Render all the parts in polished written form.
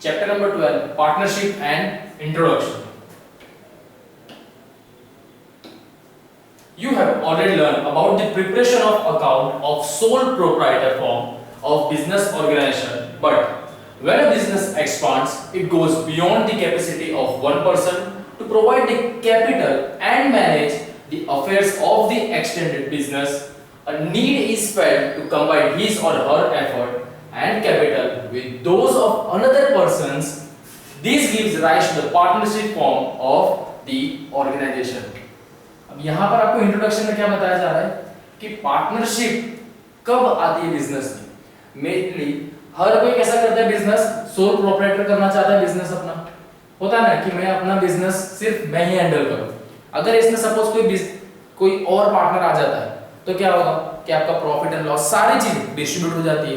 Chapter number 12, partnership and introduction. You have already learned about the preparation of account of sole proprietor form of business organization, but when a business expands, it goes beyond the capacity of one person to provide the capital and manage the affairs of the extended business. A need is felt to combine his or her effort and capital with those of another person's. This gives rise to the partnership form of the organization. अब यहाँ पर आपको introduction में क्या बताया जा रहा है कि पार्टनरशिप कब आती है बिजनेस में। मेनली हर कोई कैसा करता है बिजनेस, सोल प्रोप्राइटर करना चाहता है बिजनेस अपना, होता है ना कि मैं अपना बिजनेस सिर्फ मैं ही हैंडल करूं। अगर इसमें सपोज कोई और पार्टनर आ जाता है तो क्या होगा कि आपका प्रॉफिट एंड लॉस सारी चीज डिस्ट्रीब्यूट हो जाती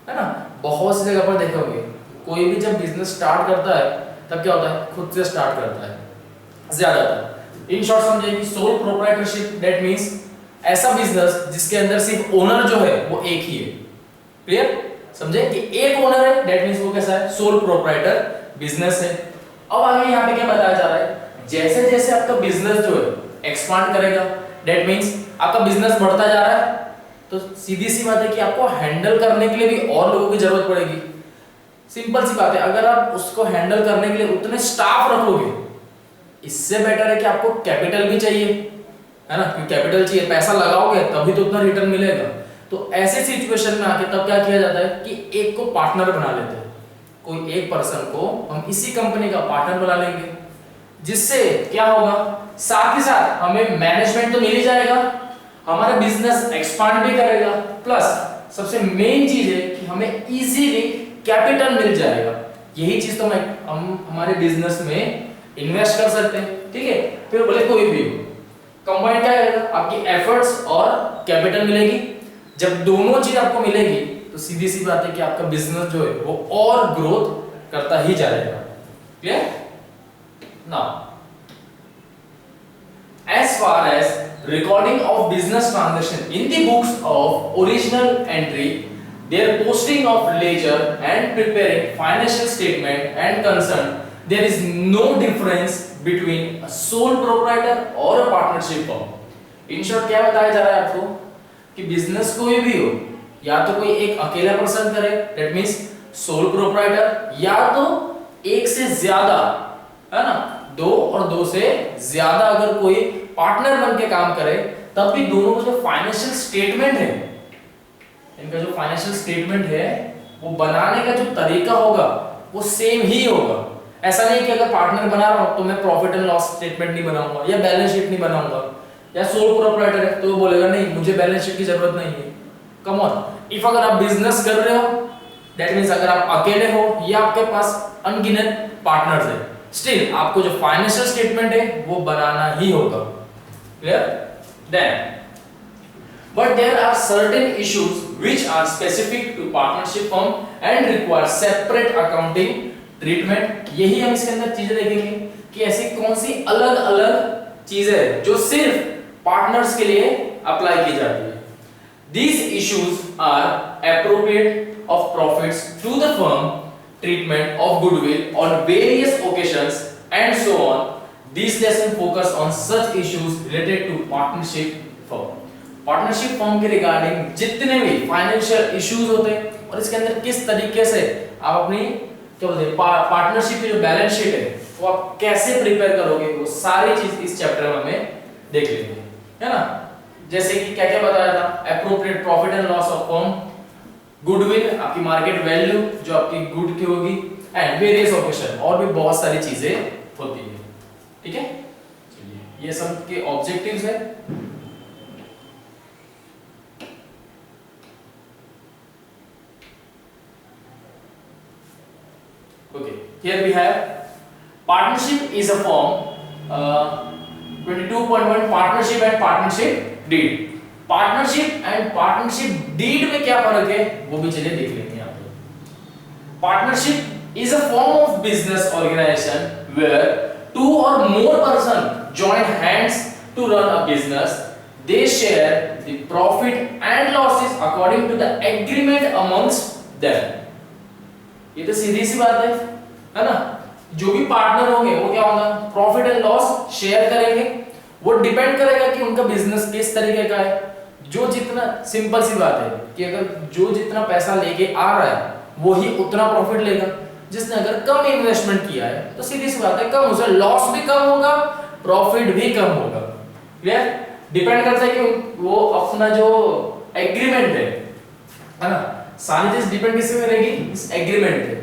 है ना। बहुत सी जगह पर देखोगे कोई भी जब बिजनेस स्टार्ट करता है तब क्या होता है, खुद से स्टार्ट करता है ज्यादातर। इन शॉर्ट समझिए कि सोल प्रोप्राइटरशिप दैट मींस ऐसा बिजनेस जिसके अंदर सिर्फ ओनर जो है वो एक ही है। क्लियर, समझे कि एक ओनर है दैट मींस वो कैसा है, सोल प्रोप्राइटर बिजनेस है। अब आगे यहाँ पे क्या बताया जा रहा है, जैसे जैसे आपका बिजनेस जो है एक्सपांड करेगा दैट मींस आपका बिजनेस बढ़ता जा रहा है तो सीधी सी बात है कि आपको हैंडल करने के लिए भी और लोगों की जरूरत पड़ेगी। सिंपल सी बात है, अगर आप उसको हैंडल करने के लिए उतने स्टाफ रखोगे, इससे बेटर है कि आपको कैपिटल भी चाहिए, है ना, क्योंकि कैपिटल चाहिए, पैसा लगाओगे तभी तो उतना रिटर्न मिलेगा। तो ऐसे सिचुएशन में आके तब क्या किया जाता है कि एक को पार्टनर बना लेते हैं, कोई एक पर्सन को हम इसी कंपनी का पार्टनर बना लेंगे, जिससे क्या होगा, साथ ही साथ हमें मैनेजमेंट तो मिल ही जाएगा, हमारा बिजनेस एक्सपांड भी करेगा, प्लस सबसे मेन चीज है कि हमें इजीली कैपिटल मिल जाएगा। यही चीज तो हम हमारे बिजनेस में इन्वेस्ट कर सकते हैं। ठीक है, फिर बोले कोई भी कंबाइन क्या करेगा, आपकी एफर्ट्स और कैपिटल मिलेगी। जब दोनों चीज आपको मिलेगी तो सीधी सी बात है कि आपका बिजनेस जो है वो और ग्रोथ करता ही जाएगा। Clear? Now as far as recording of business transaction in the books of original entry, their posting of ledger and preparing financial statement and concern, there is no difference between a sole proprietor or a partnership firm. In short क्या बताया जा रहा है आपको कि business कोई भी हो, या तो कोई एक अकेला पर्सन करे that means sole proprietor, या तो एक से ज्यादा, है ना, दो और दो से ज्यादा अगर कोई पार्टनर बन के काम करे, तब भी दोनों का जो फाइनेंशियल स्टेटमेंट है, इनका जो फाइनेंशियल स्टेटमेंट है वो बनाने का जो तरीका होगा वो सेम ही होगा। ऐसा नहीं कि अगर पार्टनर बना रहा हूं तो मैं प्रॉफिट एंड लॉस स्टेटमेंट नहीं बनाऊंगा या बैलेंस शीट नहीं बनाऊंगा, या सोल प्रोप्राइटर है तो वो बोलेगा नहीं मुझे बैलेंस शीट की जरूरत नहीं है। कम ऑन, इफ अगर आप बिजनेस कर रहे हो दैट मींस अगर आप अकेले हो या आपके पास अनगिनत पार्टनर्स है, स्टिल आपको जो फाइनेंशियल स्टेटमेंट है वो बनाना ही होगा। Clear? Then but there are certain issues which are specific to partnership firm and require separate accounting treatment। यही हम इसके अंदर चीजें देखेंगे कि ऐसी कौन सी अलग अलग चीजें जो सिर्फ पार्टनर्स के लिए अप्लाई की जाती है। These issues are appropriate of profits to the firm, treatment of goodwill on various occasions and so on. This lesson focus on such issues related to partnership firm। Partnership firm के regarding जितने भी financial issues होते हैं और इसके अंदर किस तरीके से आप अपनी क्या बोलते हैं पार्टनरशिप की जो बैलेंस शीट है वो आप कैसे प्रिपेयर करोगे, वो सारी चीज इस चैप्टर में हमें देख लेंगे, है ना। जैसे कि क्या क्या बताया था, appropriate profit and loss of firm, goodwill आपकी मार्केट वैल्यू जो आपकी गुड की होगी, एंड वेरियस ऑकेशन, और भी बहुत सारी चीजें होती है। ठीक है, चलिए ये सब के ऑब्जेक्टिव्स है। Okay, here we have partnership is a form, 22.1 partnership and partnership deed। Partnership and partnership deed में क्या फर्क है वो भी चलिए देख लेते हैं यहाँ पे। Partnership is a form of business organisation where two और more person join hands to run a business। They share the profit and losses according to the agreement amongst them। ये तो सीधी सी बात है ना। जो भी पार्टनर होंगे वो क्या होगा, प्रॉफिट एंड लॉस शेयर करेंगे। वो डिपेंड करेगा कि उनका बिजनेस किस तरीके का है। जो जितना, सिंपल सी बात है कि अगर जो जितना पैसा लेके आ रहा है वो ही उतना प्रॉफिट लेगा। जिसने अगर कम इन्वेस्टमेंट किया है तो सीधी सी बात है कम, उसे लॉस भी कम होगा, प्रॉफिट भी कम होगा। क्लियर? डिपेंड करता है कि वो अपना जो एग्रीमेंट है ना, सारी चीज डिपेंड किससे करेगी, इस एग्रीमेंट पे,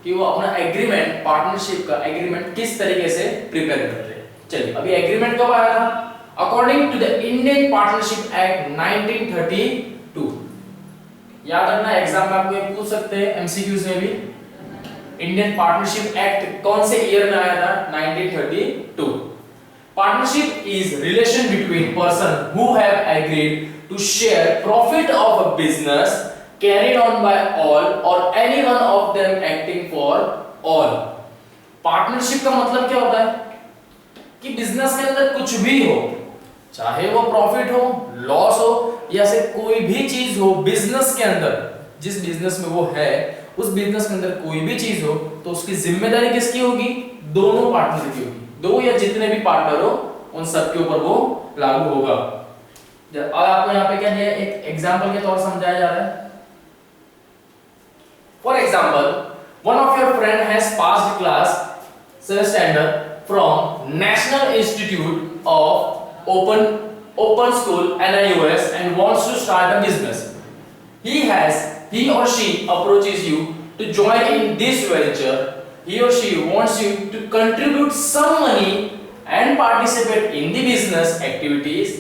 कि वो अपना एग्रीमेंट, पार्टनरशिप का एग्रीमेंट किस तरीके से प्रिपेयर करते हैं। चलिए अभी एग्रीमेंट कब आया था? According to the Indian partnership act 1932। याद रखना, एग्जाम में आपको ये पूछ सकते हैं एमसीक्यूज में भी। इंडियन पार्टनरशिप एक्ट कौन से ईयर में आया था? 1932। Partnership is relation between person who have agreed to share profit of a business carried on by all or any one of them acting for all। Partnership का मतलब क्या होता है कि बिजनेस के अंदर कुछ भी हो, चाहे वो प्रॉफिट हो, लॉस हो, या से कोई भी चीज हो बिजनेस के अंदर, जिस बिजनेस में वो है उस बिजनेस के अंदर कोई भी चीज हो तो उसकी जिम्मेदारी किसकी होगी? दोनों पार्टनर की होगी। दो या जितने भी पार्टनर हो उन सब के ऊपर वो लागू होगा। अब आपको यहाँ पे क्या दिया, एक एग्जांपल के तौर समझाया जा रहा है। For example, one of your friend has passed class 7th standard from National Institute of Open School NIOS and wants to start a business. He or she approaches you to join in this venture. He or she wants you to contribute some money and participate in the business activities.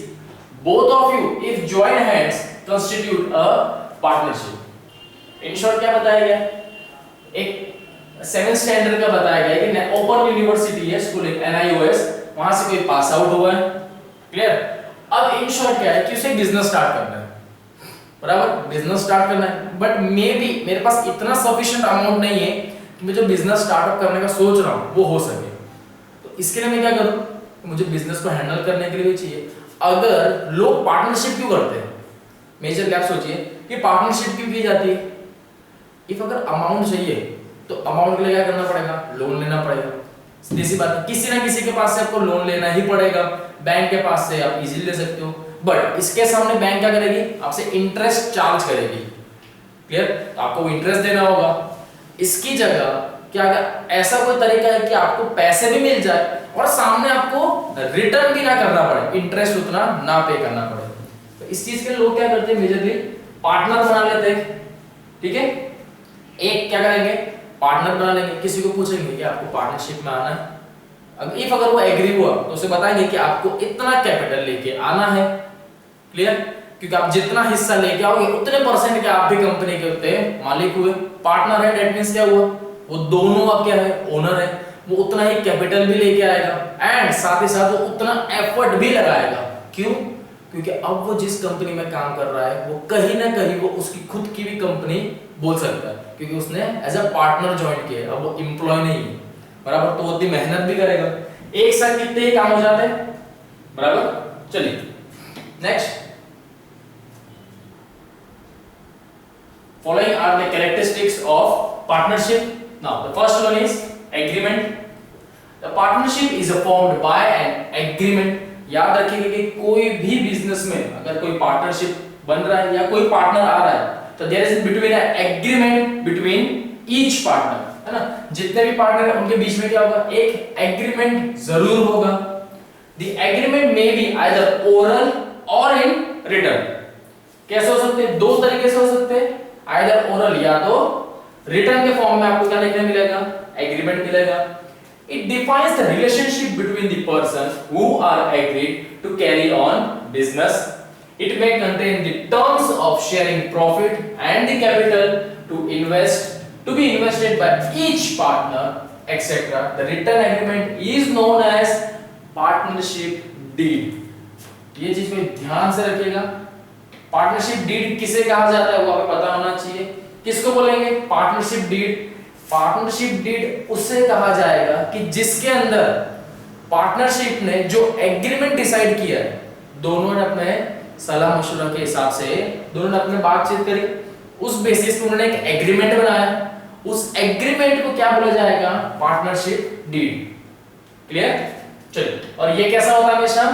Both of you, if join hands, constitute a partnership. In short क्या बताया गया? एक 7th standard का बताया गया कि open university है school NIOS, वहां से कोई पास आउट हुआ है। क्लियर? अब इन शॉर्ट क्या है कि उसे बिजनेस स्टार्ट करना है, बराबर, बिजनेस स्टार्ट करना है, बट मे बी मेरे पास इतना सफिशिएंट अमाउंट नहीं है कि मैं जो बिजनेस स्टार्टअप करने का सोच रहा हूं वो हो सके। तो इसके लिए मैं क्या करूं, मुझे बिजनेस को हैंडल करने के लिए भी चाहिए। अगर लोग पार्टनरशिप क्यों करते हैं, मेजर क्या सोचिए कि पार्टनरशिप क्यों की जाती है? इफ अगर अमाउंट चाहिए तो अमाउंट के लिए क्या करना पड़ेगा? लोन लेना पड़ेगा। सीधी सी बात है, किसी ना किसी के पास से आपको लोन लेना ही पड़ेगा। बैंक के पास से आप इजीली ले सकते हो, बट इसके सामने बैंक क्या करेगी? आपसे इंटरेस्ट चार्ज करेगी। क्लियर? तो आपको इंटरेस्ट देना होगा। इसकी जगह क्या ऐसा कोई तरीका है कि आपको पैसे भी मिल जाए और सामने आपको रिटर्न भी ना करना पड़े, इंटरेस्ट उतना ना पे करना पड़े। तो इस चीज के लोग क्या करते हैं, मेजरली पार्टनर बना लेते हैं। ठीक है, एक क्या करेंगे, पार्टनर बना लेंगे। किसी को पूछेंगे कि आपको पार्टनरशिप में आना है, इफ अगर वो एग्री हुआ तो उसे बताएंगे कि आपको इतना कैपिटल लेके आना है। क्लियर? क्योंकि आप जितना हिस्सा लेके आओगे उतने परसेंट के आप भी कंपनी के होते हैं मालिक हुए। पार्टनर है, दैट मींस क्या हुआ, वो दोनों आप क्या है, ओनर है। वो उतना ही कैपिटल भी लेके आएगा एंड साथ ही साथ वो उतना एफर्ट भी लगाएगा। क्यों? क्योंकि अब वो जिस कंपनी में काम कर रहा है वो कहीं ना कहीं वो उसकी खुद की भी कंपनी बोल सकता है, क्योंकि उसने एज अ पार्टनर ज्वाइन किया है, अब वो एम्प्लॉय नहीं है, बराबर। तो वो उतनी मेहनत भी करेगा। एक साथ कितने ही काम हो जाते हैं, बराबर। चलिए next, following are the characteristics of partnership. Now the first one is agreement. The partnership is formed by an agreement. याद रखिएगा कि कोई भी बिजनेस में अगर कोई पार्टनरशिप बन रहा है या कोई पार्टनर आ रहा है तो there is between an agreement between each partner, है ना। जितने भी पार्टनर हैं उनके बीच में क्या होगा, एक एग्रीमेंट जरूर होगा। The agreement may be either oral और इन रिटन। कैसे हो सकते हैं? दो तरीके से हो सकते हैं, आइदर ओरल या तो रिटन के फॉर्म में आपको क्या लिखने मिलेगा, एग्रीमेंट मिलेगा। It defines the relationship between the persons who are agreed to carry on business. It may contain the terms of sharing profit and the capital to be invested by each partner, etc. The written agreement is known as partnership deed. ये चीज में ध्यान से रखिएगा। Partnership deed किसे कहा जाता है वो आपको पता होना चाहिए। किसको बोलेंगे पार्टनरशिप डीड? पार्टनरशिप डीड उसे कहा जाएगा कि जिसके अंदर पार्टनरशिप ने जो एग्रीमेंट डिसाइड किया है, दोनों ने अपने सलाह मशवरा के हिसाब से दोनों ने अपने बातचीत करी, उस बेसिस पे उन्होंने एक एग्रीमेंट बनाया। उस एग्रीमेंट को क्या बोला जाएगा? Partnership deed. क्लियर? चलिए, और ये कैसा होता है? हमेशा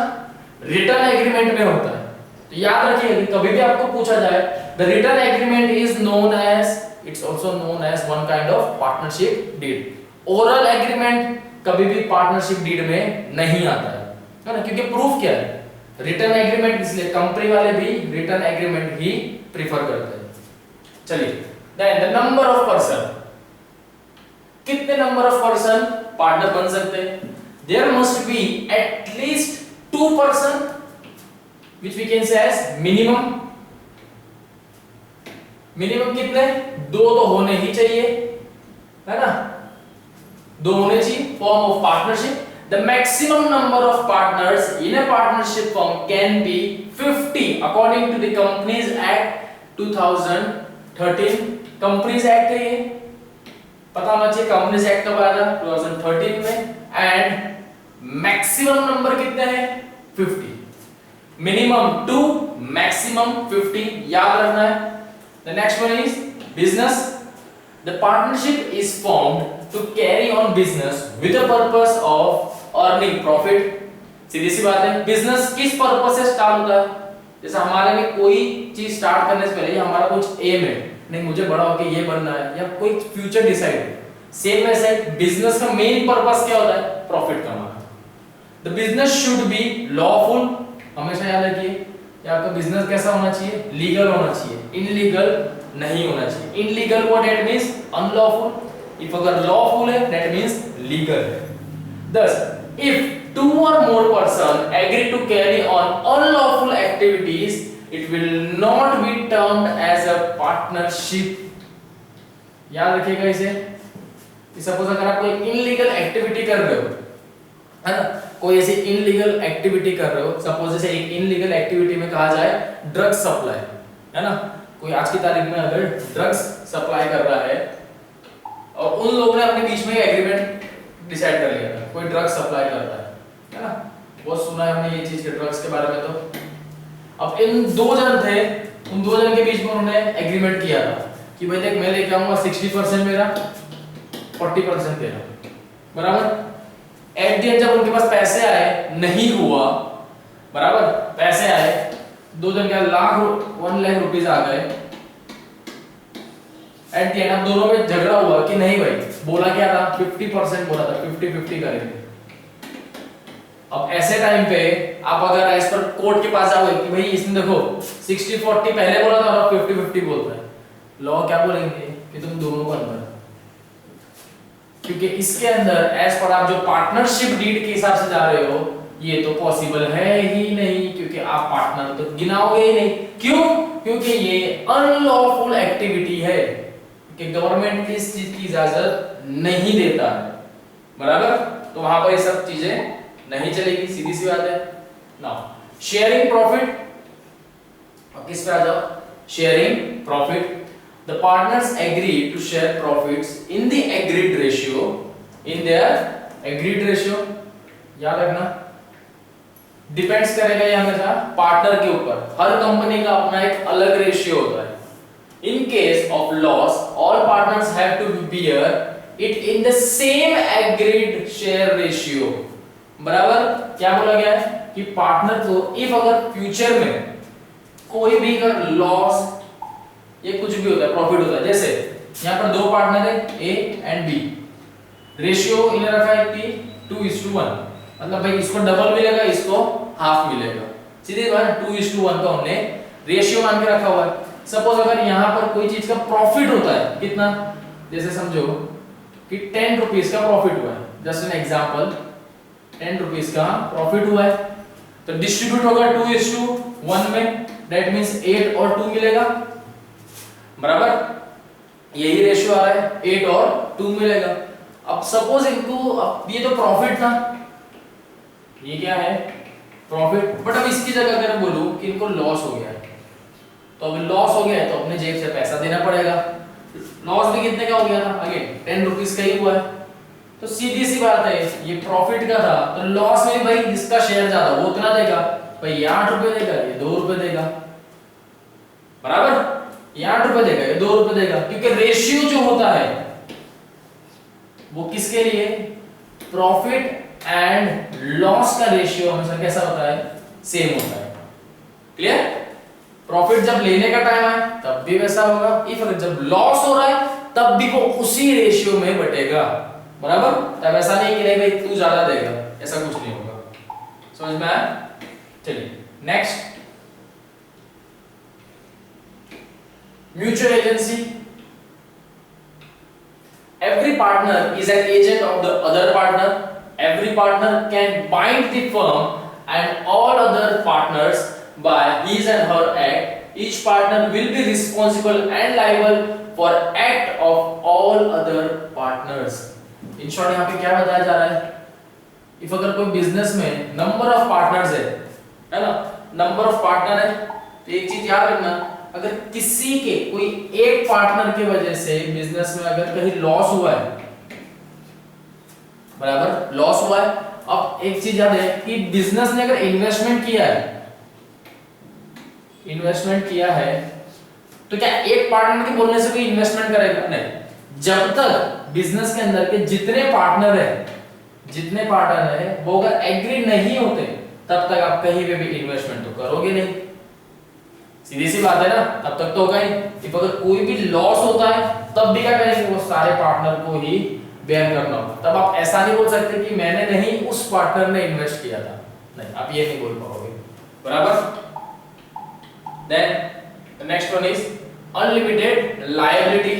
रिटर्न एग्रीमेंट में होता है। तो याद रखिए कि कभी भी आपको पूछा जाए, the written agreement is known as, it's also known as one kind of partnership deed. Oral agreement कभी भी पार्टनरशिप डीड में नहीं आता है ना, क्योंकि प्रूफ क्या है? रिटर्न एग्रीमेंट, इसलिए कंपनी वाले भी रिटर्न एग्रीमेंट ही प्रीफर करते हैं। चलिए, then the number of person, कितने नंबर ऑफ पर्सन पार्टनर बन सकते हैं? There must be at least 2 person which we can say as minimum. Minimum कितने? 2 तो होने ही चाहिए, है ना, 2 होने चाहिए form of partnership. The maximum number of partners in a partnership firm can be 50 according to the Companies Act 2013। Companies Act है ये, पता होना चाहिए Companies Act कब आया था? 2013 में। एंड मैक्सिमम नंबर कितने हैं? 50। मिनिमम 2, मैक्सिमम 50, याद रखना है। The next one is business. The partnership is formed to carry on business with the purpose of earning profit। सीधी सी बात है, बिजनेस किस पर्पस से स्टार्ट होता है? जैसे हमारे में कोई चीज स्टार्ट करने से पहले हमारा कुछ एम है, नहीं मुझे बड़ा होकर ये बनना है, या कोई फ्यूचर डिसाइड है। सेम वैसे बिजनेस का मेन पर्पस क्या होता है? प्रॉफिट कमाना। The business should be lawful, हमेशा याद रखिए कि आपका बिजनेस कैसा होना चाहिए? लीगल होना चाहिए, इनलीगल नहीं होना चाहिए। Illegal what it means? Unlawful. If अगर लॉफुल है दैट मींस लीगल है। Thus, if 2 or more person agree to carry on unlawful activities, it will not be termed as a partnership। याद रखिएगा इसे। सपोज अगर आप कोई इनलीगल एक्टिविटी कर रहे हो, है ना, कोई ऐसी इनलीगल एक्टिविटी कर रहे हो, सपोज जैसे एक इनलीगल एक्टिविटी में कहा जाए ड्रग्स सप्लाई, है ना, कोई आज की तारीख में अगर ड्रग्स सप्लाई कर रहा है और उन लोगों ने अपने बीच में एग्रीमेंट डिसाइड कर लिया था, कोई ड्रग्स सप्लाई करता है ना, बहुत सुना है हमने ये चीज के ड्रग्स के बारे में। तो अब इन 2 जन थे, उन 2 जन के बीच में उन्होंने एग्रीमेंट किया था कि भाई देख मैं लेके आऊंगा 60% मेरा, 40% तेरा, बराबर। एट द एंड जब उनके पास पैसे आए, नहीं हुआ, बराबर, पैसे आए 2 जन के 1 लाख रुपीस आ गए। एट द एंड अब दोनों में झगड़ा हुआ कि नहीं भाई, बोला क्या था? 50% बोला था, 50-50 करेंगे। अब ऐसे टाइम पे आप अगर एज पर कोर्ट के पास जाओगे कि भाई इसने देखो 60-40 पहले बोला था और 50-50 बोलता है, लॉ क्या बोलेंगे कि तुम दोनों को अंदर, क्योंकि इसके अंदर एज पर आप जो पार्टनरशिप डीड के हिसाब से जा रहे हो, ये तो पॉसिबल है ही नहीं, क्योंकि आप पार्टनर तो गिनाओगे ही नहीं। क्यों? क्योंकि ये अनलॉफुल एक्टिविटी है कि गवर्नमेंट की इस चीज की इजाजत नहीं देता है, बराबर। तो वहां पर ये सब चीजें नहीं चलेगी, सीधी सी बात है। नाउ शेयरिंग प्रॉफिट, अब किस पे आ जाओ? Sharing profit. The partners agree to share profits in the agreed ratio, in their agreed ratio. याद रखना, डिपेंड्स करेगा ये हमेशा पार्टनर के ऊपर। हर कंपनी का अपना एक अलग रेशियो होता है। In case of loss, all partners have to bear it in the same agreed share ratio। बराबर, क्या बोला गया है कि पार्टनर को इफ अगर फ्यूचर में कोई भी अगर लॉस, ये कुछ भी होता है, प्रॉफिट होता है, जैसे यहाँ पर 2 पार्टनर है A एंड B, रेशियो इन्हें रखा है कि 2:1, मतलब भाई इसको डबल मिलेगा, इसको हाफ मिलेगा। सीधे बात 2:1 का हमने रेशियो मान के रखा हुआ है। सपोज अगर यहाँ पर कोई चीज का प्रॉफिट होता है, कितना, जैसे समझो कि 10 रुपीस का प्रॉफिट हुआ है, जस्ट एन एग्जांपल, 10 रुपीस का प्रॉफिट हुआ है, तो डिस्ट्रीब्यूट होगा 2:1 में, दैट मींस 8 और 2 मिलेगा, बराबर। यही रेशियो आ रहा है, 8 और 2 मिलेगा। अब सपोज इनको, अब ये तो प्रॉफिट था, ये क्या है? प्रॉफिट। बट अब इसकी जगह अगर बोलूं कि इनको लॉस हो गया है, तो अभी लॉस हो गया है तो अपने जेब से पैसा देना पड़ेगा। लॉस भी कितने का हो गया था? अगेन 10 रुपीस का ही हुआ है, तो सीधी सी बात है, ये प्रॉफिट का था, तो लॉस में भाई जिसका शेयर ज्यादा वो उतना देगा, भाई ये 8 रुपए देगा, ये 2 रुपए देगा, बराबर। ये 8 रुपए देगा, ये 2 रुपए देगा, क्योंकि रेशियो जो होता है वो किसके लिए? प्रॉफिट एंड लॉस का रेशियो हमेशा कैसा होता है? सेम होता है। क्लियर? प्रॉफिट जब लेने का टाइम आए तब भी वैसा होगा, इफ अगर जब लॉस हो रहा है तब भी वो उसी रेशियो में बटेगा। बराबर? तब ऐसा नहीं कि नहीं भाई तू ज्यादा देगा, ऐसा कुछ नहीं होगा। समझ में आया? चलिए next, mutual agency. Every partner is an agent of the other partner. Every partner can bind the firm and all other partners by his and her act. Each partner will be responsible and liable for act of all other partners. In short, यहाँ पे क्या बताया जा रहा है? If अगर कोई business में नंबर ऑफ पार्टनर्स है ना, नंबर ऑफ पार्टनर है, तो एक चीज याद रखना, अगर किसी के कोई एक पार्टनर की वजह से बिजनेस में अगर कहीं लॉस हुआ है, बराबर लॉस हुआ है, अब एक चीज याद है कि बिजनेस ने अगर इन्वेस्टमेंट किया है तो क्या एक पार्टनर के बोलने से कोई इन्वेस्टमेंट करेगा? नहीं। जब तक बिजनेस के अंदर के जितने पार्टनर है वो अगर एग्री नहीं होते तब तक आप कहीं पे भी इन्वेस्टमेंट तो करोगे नहीं। सीधी सी बात है ना, तब तक तो होगा ही। if अगर कोई भी लॉस होता है तब भी क्या करेंगे? वो सारे पार्टनर को ही बेयर करना होगा। तब आप ऐसा नहीं बोल सकते कि मैंने नहीं, उस पार्टनर ने इन्वेस्ट किया था, नहीं, आप ये नहीं बोल पाओगे। बराबर? Then next one is unlimited liability.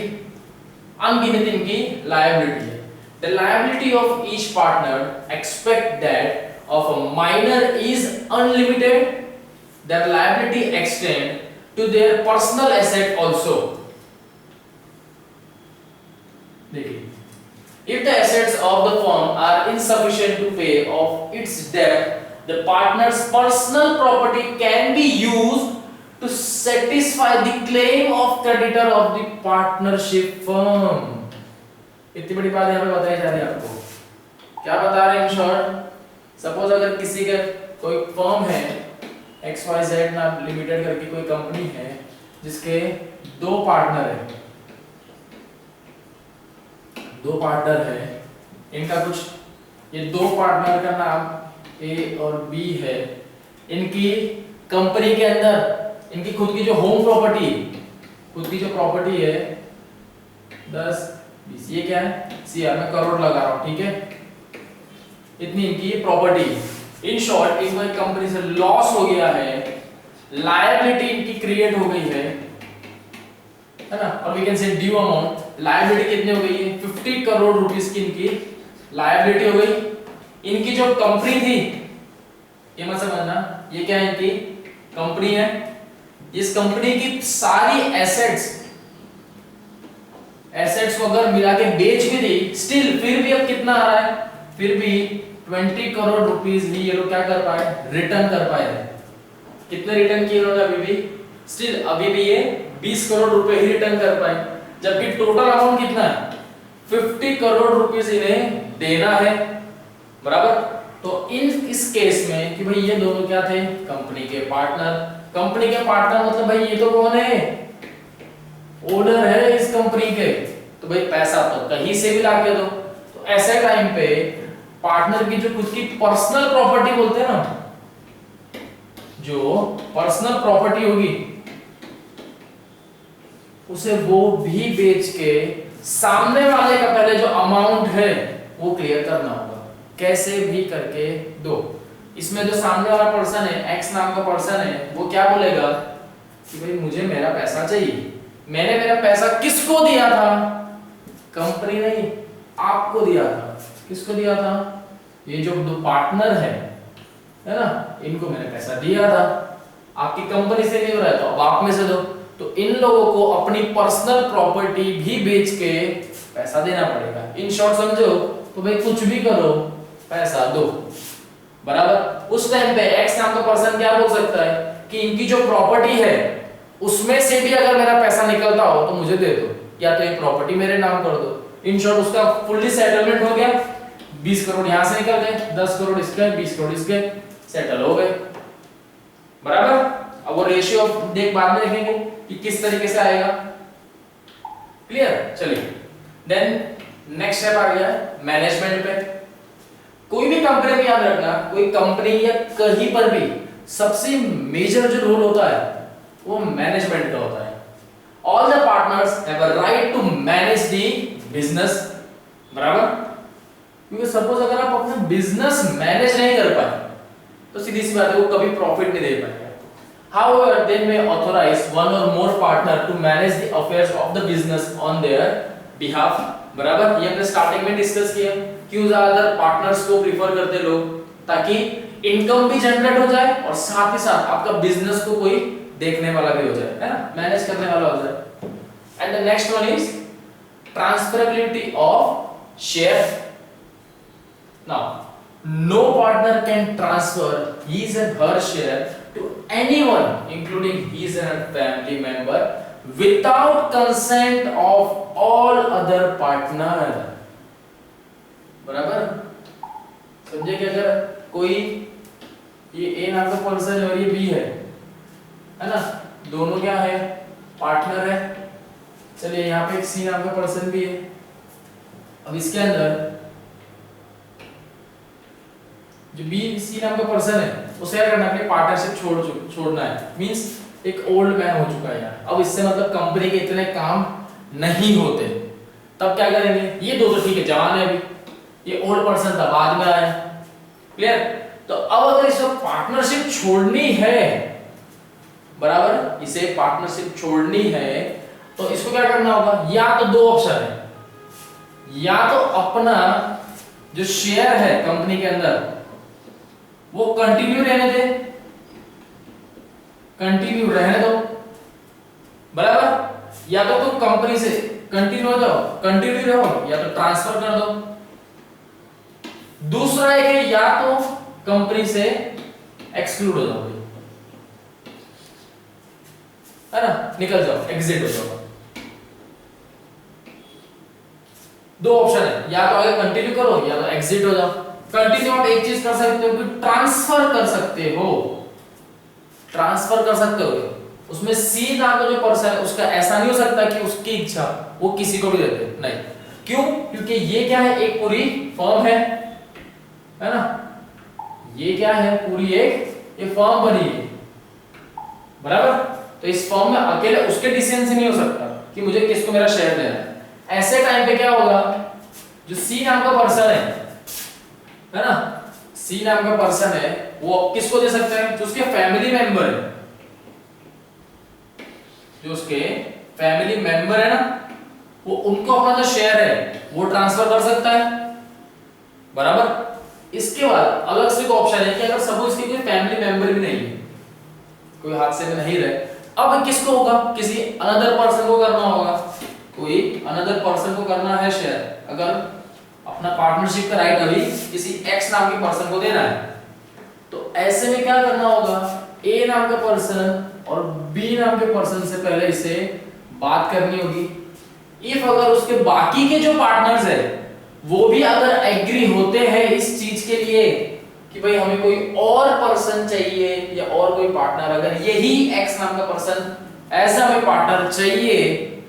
अनगिनत इनकी लायबिलिटी है। The liability of each partner except that of a minor is unlimited. Their liability extend to their personal asset also. देखिए, if the assets of the firm are insufficient to pay off its debt, the partner's personal property can be used to satisfy the claim of creditor of the partnership firm. इतनी बड़ी बात यहाँ पे बताई जा रही है आपको। क्या बता रहे हैं इन शॉर्ट? सपोज अगर किसी का कोई फर्म है XYZ नाम लिमिटेड करके कोई कंपनी है जिसके दो पार्टनर है, इनका कुछ, ये दो पार्टनर का नाम A और B है। इनकी कंपनी के अंदर इनकी खुद की जो होम प्रॉपर्टी, खुद की जो प्रॉपर्टी है 10-20, ये क्या है? CR में करोड़ लगा रहा हूं, ठीक है? इतनी इनकी प्रॉपर्टी। इन शॉर्ट इनको एक कंपनी से लॉस हो गया है, लायबिलिटी इनकी क्रिएट हो गई है ना, और we can say due amount, liability कितनी हो गई है? 50 करोड़ रुपीस की इनकी लायबिलिटी हो गई। इनकी जो कंपनी थी, ये मत समझना, ये क्या है? इनकी कंपनी है। इस कंपनी की सारी एसेट्स को अगर मिला के बेच भी दी, स्टिल फिर भी अब कितना आ रहा है? फिर भी 20 करोड़ रुपीस ही ये लोग क्या कर पाए? रिटर्न कर पाए। कितने रिटर्न किए उन्होंने? अभी भी स्टिल अभी भी ये 20 करोड़ रुपए ही रिटर्न कर पाए, जबकि टोटल अमाउंट कितना है? 50 करोड़ रुपीस इन्हें देना है। बराबर? तो इस केस में कि भाई ये दोनों क्या थे? कंपनी के पार्टनर मतलब भाई ये तो कौन है? ओनर है इस कंपनी के, तो भाई पैसा तो कहीं से भी लाके दो। तो ऐसे टाइम पे पार्टनर की जो खुद की पर्सनल प्रॉपर्टी बोलते हैं ना, जो पर्सनल प्रॉपर्टी होगी उसे वो भी बेच के सामने वाले का पहले जो अमाउंट है वो क्लियर करना होगा, कैसे भी करके दो। इसमें जो सामने वाला पर्सन है, एक्स नाम का पर्सन है, वो क्या बोलेगा कि भाई मुझे मेरा पैसा चाहिए। मैंने मेरा पैसा किसको दिया था? कंपनी नहीं, आपको दिया था। किसको दिया था? ये जो दो पार्टनर है ना, इनको मैंने पैसा दिया था। आपकी कंपनी से नहीं हो रहा है तो अब आप में से दो। तो इन लोगों को अपनी पर्सनल प्रॉपर्टी भी बेच के पैसा देना पड़ेगा। इन शॉर्ट समझो तो भाई कुछ भी करो, पैसा दो। बराबर? उस टाइम पे एक्स नाम का पर्सन क्या बोल सकता है कि इनकी जो प्रॉपर्टी है उसमें से भी अगर मेरा पैसा निकलता हो तो मुझे दे दो, या तो ये प्रॉपर्टी मेरे नाम कर दो। इन शॉर्ट उसका फुल्ली सेटलमेंट हो गया। 20 करोड़ यहां से निकल गए, 10 करोड़ इसके, 20 करोड़ इसके, सेटल हो गए। बराबर? अब वो रेशियो देख बाद में देखेंगे कि किस तरीके से आएगा। क्लियर? चलिए, देन नेक्स्ट स्टेप आ गया है मैनेजमेंट पे। कोई भी कंपनी में याद रखना, कोई कंपनी या कहीं पर भी सबसे मेजर जो रोल होता है वो मैनेजमेंट का होता है। All the partners have a right to manage the business, बराबर। क्योंकि सपोज अगर आप अपना बिजनेस मैनेज नहीं कर पाए तो सीधी सी बात है वो कभी प्रॉफिट नहीं दे पाएगा। However, they may authorize one or more partner to manage the affairs of the business on their behalf, बराबर। ये हमने स्टार्टिंग में डिस्कस किया, क्यों ज्यादातर पार्टनर्स को प्रीफर करते लोग, ताकि इनकम भी जनरेट हो जाए और साथ ही साथ आपका बिजनेस को कोई देखने वाला भी हो जाए, है ना, मैनेज करने वाला हो जाए। And the next one is transferability of share. Now no partner can transfer his and her share to anyone including his and her family member without consent of all other partner, बराबर। समझे कि अगर कोई ये ए नाम का person है और ये बी है ना, दोनों क्या है, पार्टनर है। चलिए यहाँ पे एक सी नाम का पर्सन भी है। अब इसके अंदर जो बी सी नाम का पर्सन है उसे क्या करना है, अपनी पार्टनरशिप छोड़ना है। मींस एक ओल्ड मैन हो चुका है यार, अब इससे मतलब कंपनी के इतने काम नहीं होते, तब क्या करेंगे, ये दो तो ठीक है जवान है अभी, ये ओल्ड पर्सन था बाद में आया, क्लियर। तो अब अगर इसको पार्टनरशिप छोड़नी है, बराबर, इसे पार्टनरशिप छोड़नी है तो इसको क्या करना होगा, या तो दो ऑप्शन है, या तो अपना जो शेयर है कंपनी के अंदर वो कंटिन्यू रहने दे, कंटिन्यू रहने दो, बराबर, या तो तुम कंपनी से कंटिन्यू हो जाओ, कंटिन्यू रहो, या तो ट्रांसफर कर दो। दूसरा है कि या तो कंपनी से एक्सक्लूड हो जाओ, है ना, निकल जाओ, एग्जिट हो जाओ। दो ऑप्शन है, या तो आगे कंटिन्यू करो या तो एग्जिट हो जाओ। कंटिन्यू आप एक चीज कर सकते हो कि ट्रांसफर कर सकते हो, ट्रांसफर कर सकते हो। उसमें सी नाम का जो पर्सन है उसका ऐसा नहीं हो सकता कि उसकी इच्छा वो किसी को भी देते, नहीं। क्यों? क्योंकि ये क्या है, एक पूरी फर्म है ना, ये क्या है, पूरी एक ये फर्म बनी है, बराबर। तो इस फर्म में अकेले उसके डिसीजन से नहीं हो सकता कि मुझे किसको मेरा शेयर देना है। ऐसे टाइम पे क्या होगा, जो सी नाम का पर्सन है ना, सी नाम का पर्सन है, वो किसको दे सकता है, जो उसके फैमिली मेंबर है, जो उसके फैमिली मेंबर है ना, वो उनको अपना जो शेयर है वो ट्रांसफर कर सकता है, बराबर। इसके बाद अलग से एक ऑप्शन है कि अगर सपोज इसके कोई फैमिली मेंबर भी नहीं है, कोई हादसे में नहीं रहे, अब किसको होगा, किसी अनदर पर्सन को करना होगा, कोई अनदर पर्सन को करना है शेयर। अगर अपना पार्टनरशिप का राइट अभी किसी एक्स नाम के पर्सन को देना है तो ऐसे में क्या करना होगा, ए नाम का पर्सन और बी नाम के पर्सन से पहले इसे बात करनी होगी। इफ अगर उसके बाकी के जो पार्टनर्स है वो भी अगर एग्री होते हैं इस चीज के लिए कि भाई हमें कोई और पर्सन चाहिए या और कोई पार्टनर, अगर यही एक्स नाम का पर्सन ऐसा हमें पार्टनर चाहिए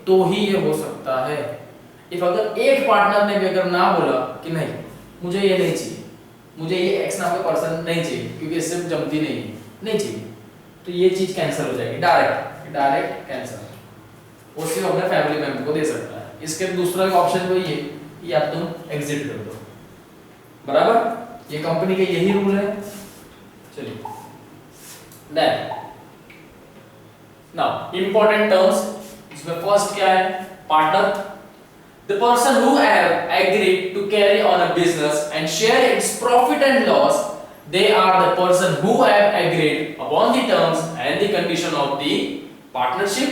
तो ही ये हो सकता है। इफ अगर एक पार्टनर ने भी अगर ना बोला कि नहीं मुझे ये नहीं चाहिए, मुझे ये एक्स नाम का पर्सन नहीं चाहिए क्योंकि इससे जमती नहीं चाहिए, तो ये चीज कैंसिल हो जाएगी, डायरेक्ट कैंसिल। वो सिर्फ अपने फैमिली मेंबर को दे सकता है। इसके दूसरा ऑप्शन वही है कि आप तुम एग्जिट कर दो, बराबर। ये कंपनी के यही रूल है। चलिए देन नाउ इंपॉर्टेंट टर्म्स, इसमें फर्स्ट क्या है, partner. The person who have agreed to carry on a business and share its profit and loss, they are the person who have agreed upon the terms and the condition of the partnership.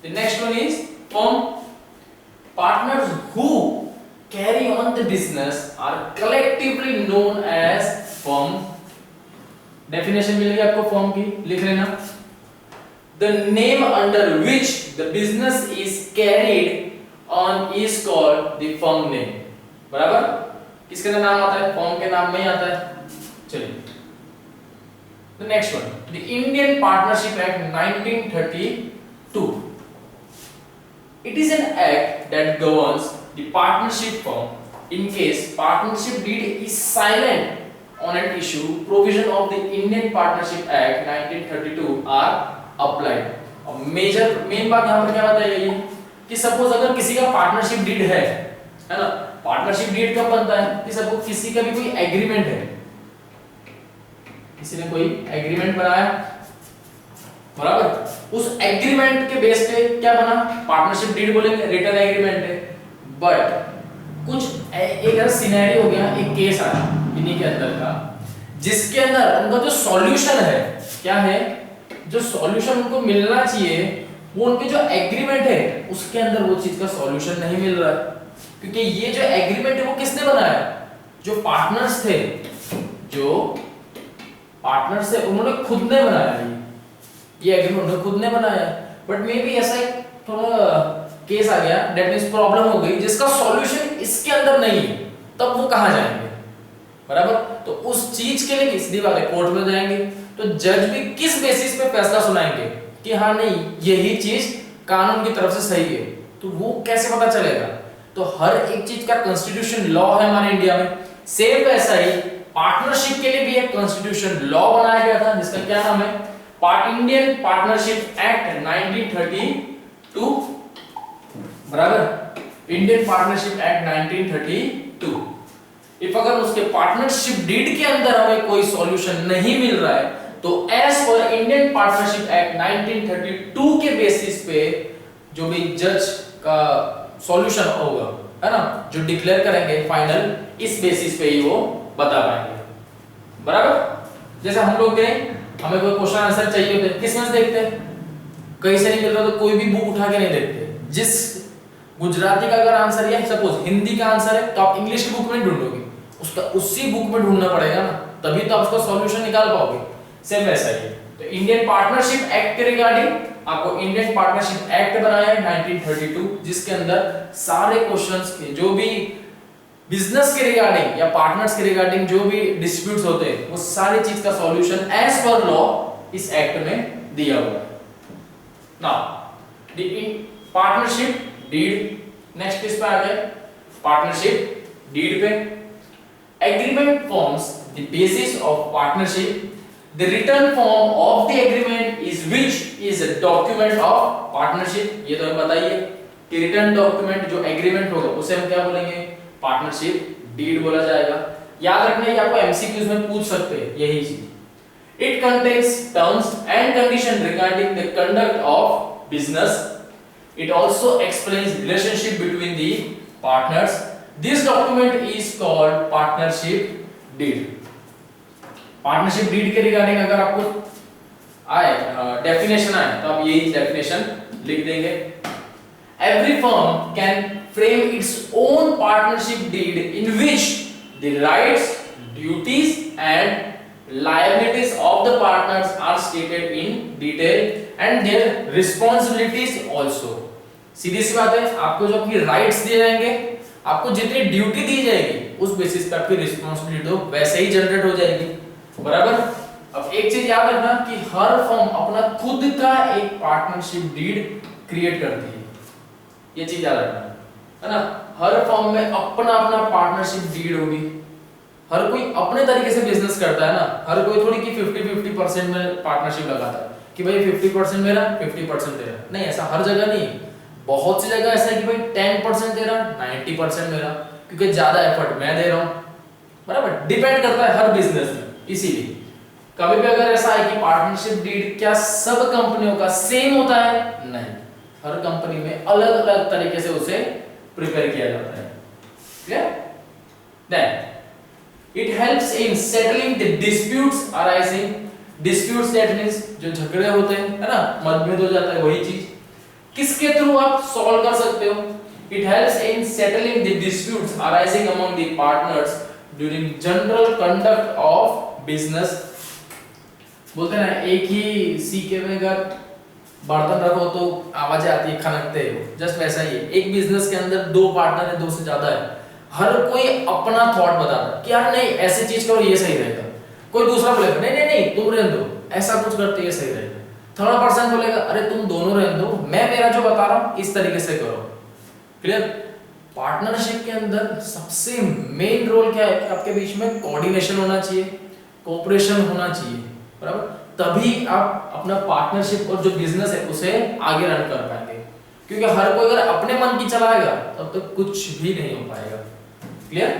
The next one is firm. Partners who carry on the business are collectively known as firm. Definition मिल गई आपको firm की, लिख लेना। The name under which the business is carried on is called the firm name, बराबर। किसके नाम आता है, फर्म के नाम में ही आता है। चलिए the next one, the Indian Partnership Act 1932. It is an act that governs the partnership firm, in case partnership deed is silent on an issue, provision of the Indian Partnership Act 1932 are applied. अब main बात यहाँ पर क्या बताई गई है कि suppose अगर किसी का पार्टनरशिप डीड है ना, पार्टनरशिप डीड कब बनता है कि सपोज किसी का भी कोई एग्रीमेंट है, किसी ने कोई एग्रीमेंट बनाया, बराबर, उस एग्रीमेंट के बेस पे क्या बना, पार्टनरशिप डीड बोलेंगे, रिटन एग्रीमेंट है। बट कुछ एक ऐसा सिनेरियो हो गया, एक केस आया इन्हीं के अंदर का, जिसके अंदर उनका जो सॉल्यूशन है, क्या है, जो सॉल्यूशन उनको मिलना चाहिए, वो उनके जो एग्रीमेंट है उसके अंदर वो चीज का सॉल्यूशन नहीं मिल रहा है। क्योंकि ये जो एग्रीमेंट है वो किसने बनाया, जो पार्टनर्स थे, जो पार्टनर्स थे उन्होंने खुद ने बनाया, ये एग्रीमेंट उन्होंने खुद ने बनाया। बट मे बी ऐसा एक थोड़ा केस आ गया, दैट मींस प्रॉब्लम हो गई, जिसका सॉल्यूशन इसके अंदर नहीं है, तब वो कहां जाएंगे, बराबर। तो उस चीज के लिए सीधी बात है कोर्ट में जाएंगे, तो जज भी किस बेसिस पे फैसला सुनाएंगे कि हाँ नहीं यही चीज कानून की तरफ से सही है, तो वो कैसे पता चलेगा। तो हर एक चीज का कॉन्स्टिट्यूशन लॉ है हमारे इंडिया में। सेम वैसा ही पार्टनरशिप के लिए भी एक कॉन्स्टिट्यूशन लॉ बनाया गया था, जिसका क्या नाम है, इंडियन पार्टनरशिप एक्ट 1932, बराबर, इंडियन पार्टनरशिप एक्ट 1932। इफ अगर उसके पार्टनरशिप डीड के अंदर हमें कोई सॉल्यूशन नहीं मिल रहा है, तो as per Indian partnership act 1932 के बेसिस पे जो भी जज का सॉल्यूशन होगा, है ना, जो डिक्लेयर करेंगे फाइनल, इस बेसिस पे ही वो बता पाएंगे, बराबर। जैसे हम लोग गए, हमें कोई क्वेश्चन आंसर चाहिए होते हैं, किसमें से देखते हैं, कहीं से नहीं मिल रहा तो कोई भी बुक उठा के नहीं देखते। जिस गुजराती का अगर आंसर है, सपोज हिंदी का आंसर है, तो आप इंग्लिश की बुक में ढूंढोगे, उसका उसी बुक में ढूंढना पड़ेगा ना, तभी तो आप उसका सॉल्यूशन निकाल पाओगे। सेम वैसा ही तो इंडियन पार्टनरशिप एक्ट के रिगार्डिंग आपको इंडियन पार्टनरशिप एक्ट बनाया है 1932, जिसके अंदर सारे क्वेश्चंस के जो भी बिजनेस के रिगार्डिंग या पार्टनर्स के रिगार्डिंग जो भी डिस्प्यूट्स होते हैं, वो सारी चीज का सॉल्यूशन एज पर लॉ इस एक्ट में दिया हुआ है। Now the partnership deed, next इस पे आ गए पार्टनरशिप डीड पे। Agreement forms the basis of partnership. The written form of the agreement is which is a document of partnership। ये तो हमें बताइए कि रिटर्न डॉक्यूमेंट जो एग्रीमेंट होगा उसे हम क्या बोलेंगे, पार्टनरशिप डीड बोला जाएगा। याद रखना, ये आपको एमसीक्यूज में पूछ सकते हैं यही चीज। It contains terms and conditions regarding the conduct of business. It also explains relationship between the partners. This document is called partnership deed। Partnership deed के रिगार्डिंग अगर आपको आए डेफिनेशन आए तो आप यही डेफिनेशन लिख देंगे। Every firm can frame its own partnership deed in which the rights, duties and liabilities of the partners are stated in detail and their responsibilities also. सीधी सी बात है, आपको जो आपकी राइट्स दिए जाएंगे, आपको जितनी ड्यूटी दी जाएगी, उस बेसिस पे आपकी रिस्पांसिबिलिटी तो वैसे ही जनरेट हो जाएगी, बराबर। अब एक चीज याद रखना कि हर फर्म अपना खुद का एक पार्टनरशिप डीड क्रिएट करती है, ये चीज याद रखना, है ना। हर फर्म में अपना अपना पार्टनरशिप डीड होगी। हर कोई अपने तरीके से बिजनेस करता है ना, हर कोई थोड़ी कि 50-50% में पार्टनरशिप लगाता है कि भाई 50% मेरा 50% तेरा, नहीं, ऐसा हर जगह नहीं। बहुत सी जगह ऐसा है कि भाई 10% तेरा 90% मेरा, क्योंकि ज्यादा एफर्ट मैं दे रहा हूं, बराबर। डिपेंड करता है हर बिजनेस में। इसीलिए कभी भी अगर ऐसा है कि पार्टनरशिप डीड क्या सब कंपनियों का सेम होता है, नहीं, हर कंपनी में अलग अलग तरीके से उसे प्रिपेयर किया जाता है, clear. Then it helps in settling the disputes arising. Disputes that means जो झगड़े होते हैं, है ना, मतभेद हो जाता है, वही चीज किसके थ्रू आप सॉल्व कर सकते हो। It helps in settling the disputes arising among the partners during general conduct of business. बोलते हैं ना, एक ही सीके में अगर बर्तन रखो तो आवाजें आती है, खनकते हैं, जस्ट वैसा ही है। एक बिजनेस के अंदर दो पार्टनर है, दो से ज्यादा है, हर कोई अपना थॉट बताता है कि यार नहीं ऐसी चीज करो ये सही रहेगा, कोई दूसरा बोलेगा नहीं नहीं नहीं तुम रहने दो, ऐसा कुछ करते ये सही रहेगा, थर्ड पर्सन बोलेगा अरे तुम दोनों रहने दो, मैं मेरा जो बता रहा हूं इस तरीके से करो, क्लियर। पार्टनरशिप के अंदर सबसे मेन रोल क्या है कि आपके बीच में कोऑर्डिनेशन होना चाहिए, कोऑपरेशन होना चाहिए, बराबर। तभी आप अपना पार्टनरशिप और जो बिजनेस है उसे आगे रन कर पाएंगे, क्योंकि हर कोई अगर अपने मन की चलाएगा तब तो कुछ भी नहीं हो पाएगा। Clear?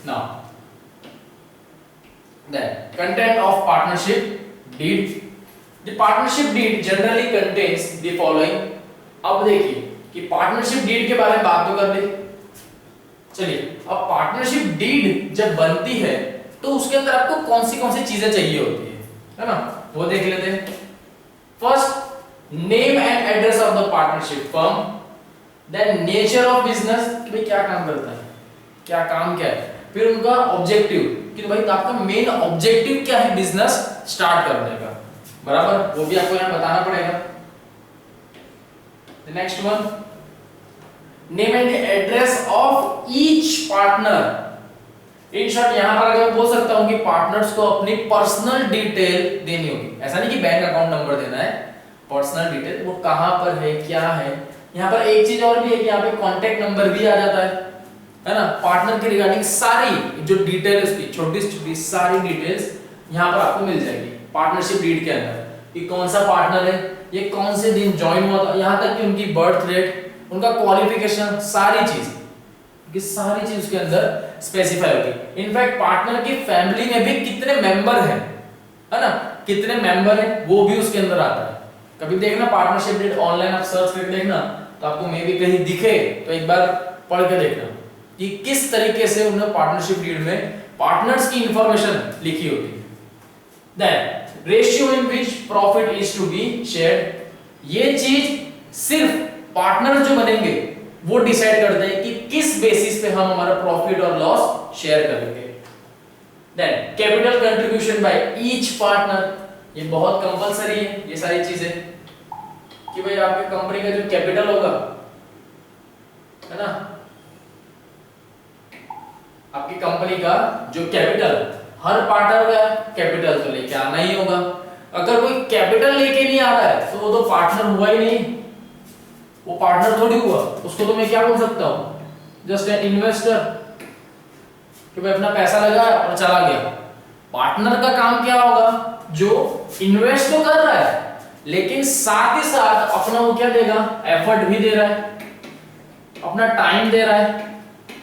Now then content of partnership deed. The partnership deed generally contains the following. अब देखिए कि पार्टनरशिप डीड के बारे में बात तो कर ली। चलिए, अब पार्टनरशिप डीड जब बनती है तो उसके अंदर आपको कौन सी चीजें चाहिए होती है ना, वो देख लेते हैं। First, name and address of the partnership firm, then nature of business, कि भाई क्या काम करता है, क्या काम क्या है, फिर उनका ऑब्जेक्टिव कि भाई आपका मेन ऑब्जेक्टिव क्या है बिजनेस स्टार्ट करने का, बराबर, वो भी आपको यहां बताना पड़ेगा। The next one, name and address of each partner. In short, यहां पर अगर मैं बोल सकता हूं कि पार्टनर्स को अपनी पर्सनल डिटेल देनी होगी। ऐसा नहीं कि बैंक अकाउंट नंबर देना है, पर्सनल डिटेल, वो कहां पर है, क्या है। यहां पर एक चीज और भी है कि यहां पे कांटेक्ट नंबर भी आ जाता है ना। पार्टनर के रिगार्डिंग सारी जो डिटेल उसकी छोटी से छोटी सारी डिटेल्स यहां पर आपको मिल जाएगी पार्टनरशिप डीड के अंदर, कि कौन सा पार्टनर है, ये कौन से दिन ज्वाइन हुआ था, यहां तक कि उनकी बर्थ रेट, उनका क्वालिफिकेशन, सारी चीज उसके अंदर स्पेसिफाई होगी। इनफैक्ट पार्टनर की फैमिली में भी कितने मेंबर हैं, है ना, कितने मेंबर हैं वो भी उसके अंदर आता है। कभी देखना पार्टनरशिप डीड ऑनलाइन आप सर्च करके देखना तो आपको मे भी कहीं दिखे तो एक बार पढ़ के देखना कि किस तरीके से उन्होंने पार्टनरशिप डीड में पार्टनर्स की इंफॉर्मेशन लिखी होती है। Then ratio in which profit is to be shared, ये चीज सिर्फ पार्टनर जो बनेंगे वो डिसाइड करते हैं कि किस बेसिस पे हम हमारा प्रॉफिट और लॉस शेयर करेंगे। Then capital contribution by each partner, ये बहुत कंपलसरी है ये सारी चीजें, कि भाई आपके कंपनी का जो कैपिटल होगा, है ना, आपकी कंपनी का जो कैपिटल, हर पार्टनर का कैपिटल तो लेके आना ही होगा। अगर कोई कैपिटल लेके नहीं आ रहा है तो वो तो पार्टनर हुआ ही नहीं, वो पार्टनर थोड़ी हुआ, उसको तो मैं क्या बोल सकता हूं, जस्ट एन इन्वेस्टर, कि भाई अपना पैसा लगाया और चला गया। पार्टनर का काम क्या होगा, जो इन्वेस्ट तो कर रहा है लेकिन साथ ही साथ अपना वो क्या देगा, एफर्ट भी दे रहा है, अपना टाइम दे रहा है,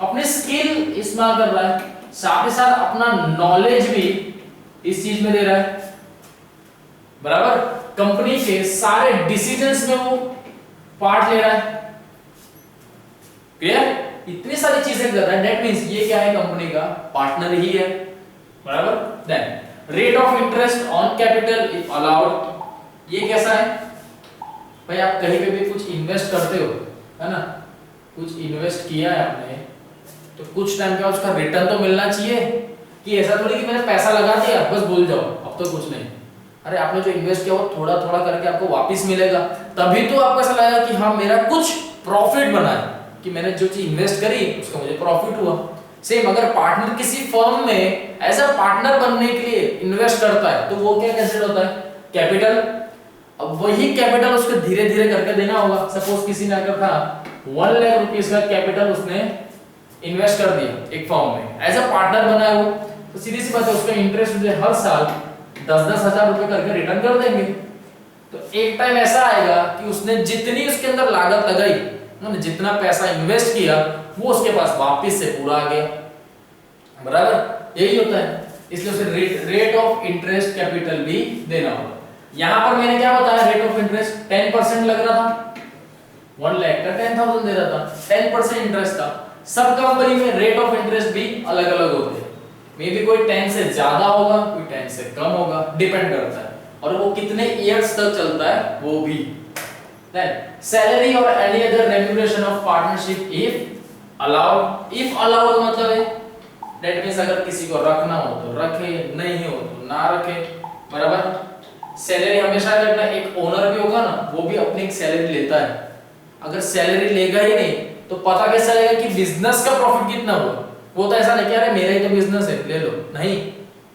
अपनी स्किल इस्तेमाल कर रहा है, साथ ही साथ अपना नॉलेज भी इस चीज में दे रहा है, बराबर। कंपनी के सारे डिसीजंस में वो पार्ट ले रहा है। क्लियर? इतनी सारी चीजें कर रहा है, दैट मींस ये क्या है, कंपनी का पार्टनर ही है, बराबर। Then rate of interest on capital if allowed, ये कैसा है भाई, आप कहीं पे भी कुछ इन्वेस्ट करते हो, है ना, कुछ इन्वेस्ट किया है आपने तो कुछ टाइम के बाद उसका रिटर्न तो मिलना चाहिए, कि ऐसा थोड़ी कि मैंने पैसा लगा दिया बस भूल जाओ अब तो कुछ नहीं। अरे आपने जो इन्वेस्ट किया वो थोड़ा थोड़ा करके आपको वापस मिलेगा, तभी तो आपको ऐसा लगेगा कि हाँ मेरा कुछ प्रॉफिट बना है, कि मैंने जो चीज इन्वेस्ट करी उसका मुझे प्रॉफिट हुआ। सेम अगर पार्टनर किसी फर्म में एज अ पार्टनर बनने के लिए इन्वेस्ट करता है तो वो क्या कंसीडर होता है, कैपिटल। अब वही कैपिटल उसको धीरे धीरे करके देना होगा। सपोज किसी ने अगर था 1 लाख रुपीस का कैपिटल उसने इन्वेस्ट कर दिया एक फर्म में, एज अ पार्टनर बना है वो, तो सीधी सी बात है उसका इंटरेस्ट मुझे हर साल 10-10 हजार रुपए करके रिटर्न कर देंगे। तो एक टाइम ऐसा आएगा कि उसने जितनी उसके अंदर लागत लगाई, जितना पैसा इन्वेस्ट किया वो उसके पास वापस से पूरा आ गया, बराबर। यही होता है, इसलिए उसे रेट ऑफ इंटरेस्ट कैपिटल भी देना होगा। यहां पर मैंने क्या बताया, रेट ऑफ इंटरेस्ट 10% लग रहा था, 1 लाख का 10,000 दे रहा था, 10% इंटरेस्ट था। सब कंपनी में रेट ऑफ इंटरेस्ट भी अलग अलग होते हैं, मे बी कोई 10 से ज्यादा होगा, कोई 10 से कम होगा, डिपेंड करता है, और वो कितने इयर्स तक चलता है वो भी। देन सैलरी और any other remuneration of partnership if allowed, if allowed मतलब है दैट मींस अगर किसी को रखना हो तो रखे, नहीं हो तो ना रखे, बराबर। सैलरी हमेशा रखना, एक ओनर भी होगा ना वो भी अपनी एक सैलरी लेता है, अगर सैलरी लेगा ही नहीं तो पता कैसे लगेगा कि बिजनेस का प्रॉफिट कितना हुआ। वो तो ऐसा नहीं कि अरे मेरा ही तो बिजनेस है ले लो, नहीं,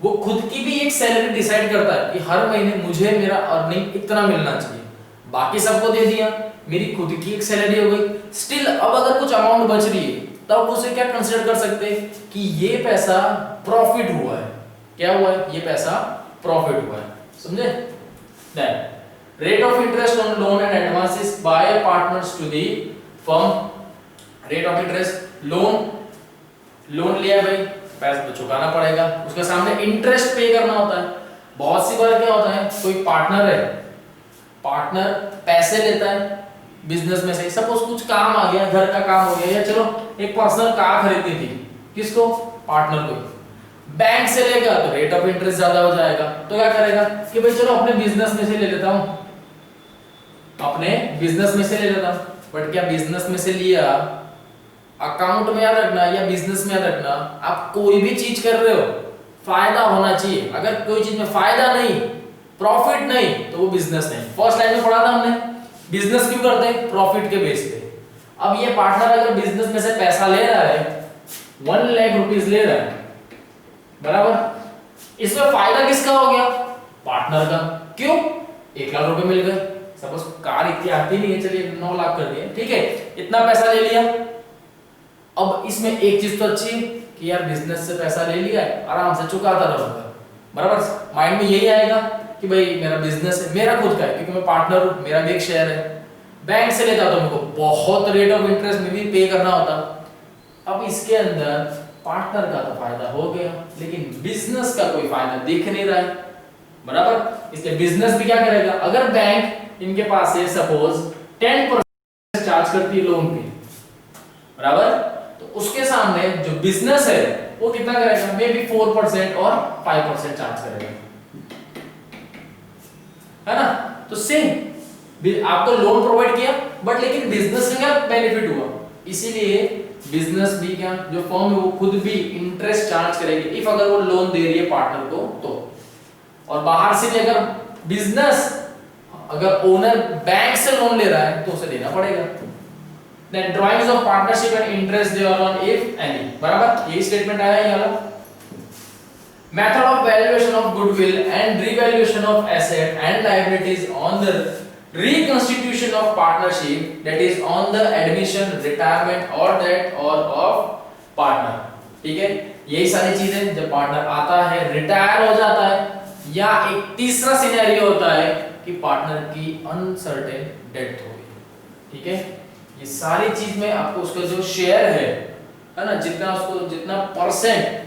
वो खुद की भी एक सैलरी डिसाइड करता है कि हर महीने मुझे मेरा अर्निंग इतना मिलना चाहिए, बाकी सबको दे दिया, मेरी खुद की एक सैलरी हो गई। स्टिल अब अगर कुछ अमाउंट बच रही है तब उसे क्या कंसीडर कर सकते हैं कि ये पैसा प्रॉफिट हुआ है। क्या हुआ है? ये पैसा प्रॉफिट हुआ है। समझे? Then rate of interest on loan and advances by partners to the firm. Rate of interest, loan लिया भाई, पैसा तो चुकाना पड़ेगा, उसके सामने इंटरेस्ट पे करना होता है। बहुत सी बार क्या होता है, कोई पार्टनर है, पार्टनर पैसे लेता है बिजनेस में से, सपोज कुछ काम आ गया, घर का काम हो गया, या चलो एक पर्सनल कार खरीदनी थी, किसको? पार्टनर को। बैंक से लेगा तो रेट ऑफ इंटरेस्ट ज्यादा हो जाएगा, तो क्या करेगा कि भाई चलो अपने बिजनेस में से ले लेता हूं, अपने बिजनेस में से ले लेता हूं। बट क्या बिजनेस में से लिया, अकाउंट में याद रखना या बिजनेस में याद रखना, आप कोई भी चीज कर रहे हो फायदा होना चाहिए। अगर कोई चीज में फायदा नहीं, प्रॉफिट नहीं, तो वो बिजनेस नहीं। फर्स्ट लाइन में पढ़ा था हमने, बिजनेस क्यों करते हैं? प्रॉफिट के बेस पे। अब ये पार्टनर अगर बिजनेस में से पैसा ले रहा है, 1 लाख रुपीस ले रहा है, बराबर, इसमें फायदा किसका हो गया? पार्टनर का। क्यों? 1 लाख रुपए मिल गए। सपोज कार इतनी आती नहीं है, चलिए 9 लाख कर दिए, ठीक है, इतना पैसा ले लिया। अब इसमें एक चीज तो अच्छी है कि यार बिजनेस से पैसा ले लिया है, आराम से चुकाता रहूंगा, बराबर। माइंड में यही आएगा कि भाई मेरा बिजनेस है, मेरा खुद का है, क्योंकि मैं पार्टनर हूं, मेरा भी एक शेयर है। बैंक से लेता तो मुझको बहुत रेट ऑफ इंटरेस्ट में भी पे करना होता। अब इसके अंदर पार्टनर का तो फायदा हो गया, लेकिन बिजनेस का कोई फायदा दिख नहीं रहा है, बराबर। इसलिए बिजनेस भी क्या करेगा, अगर बैंक इनके पास से सपोज 10% चार्ज करती है लोन पे, बराबर, तो उसके सामने जो बिजनेस है वो कितना करेगा? मे बी 4% और 5% चार्ज करेगा, है ना। तो सेम आपको लोन प्रोवाइड किया, बट लेकिन बिजनेस में क्या बेनिफिट हुआ, इसीलिए बिजनेस भी क्या, जो फर्म है वो खुद भी इंटरेस्ट चार्ज करेगी इफ अगर वो लोन दे रही है पार्टनर को तो। और बाहर से भी अगर बिजनेस, अगर ओनर बैंक से लोन ले रहा है तो उसे देना पड़ेगा। Then drawings of partnership and interest they are on if any, बराबर, यही स्टेटमेंट आया है यहाँ। Method of valuation of goodwill and revaluation of asset and liabilities on the reconstitution of partnership, that is on the admission, retirement or death or of partner, ठीक है। यही सारी चीजें जब पार्टनर आता है, रिटायर हो जाता है, या एक तीसरा सिनेरियो होता है कि पार्टनर की अनसर्टेन डेथ हो गई, ठीक है। ये सारी चीज में आपको उसका जो शेयर है ना, जितना उसको जितना परसेंट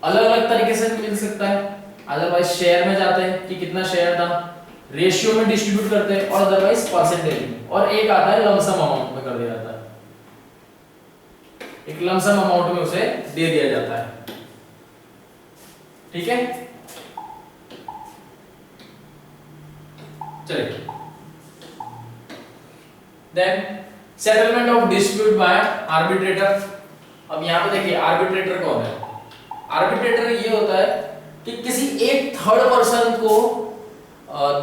अलग अलग तरीके से मिल सकता है। अदरवाइज शेयर में जाते हैं कि कितना शेयर था, रेशियो में डिस्ट्रीब्यूट करते हैं, और अदरवाइज परसेंटेज में, और एक आता है लमसम अमाउंट में कर दिया जाता है, एक लमसम अमाउंट में उसे दे दिया जाता है, ठीक है। चलिए, then settlement of dispute by arbitrator. अब यहाँ पे देखिए आर्बिट्रेटर कौन है? आर्बिट्रेटर ये होता है कि किसी एक थर्ड पर्सन को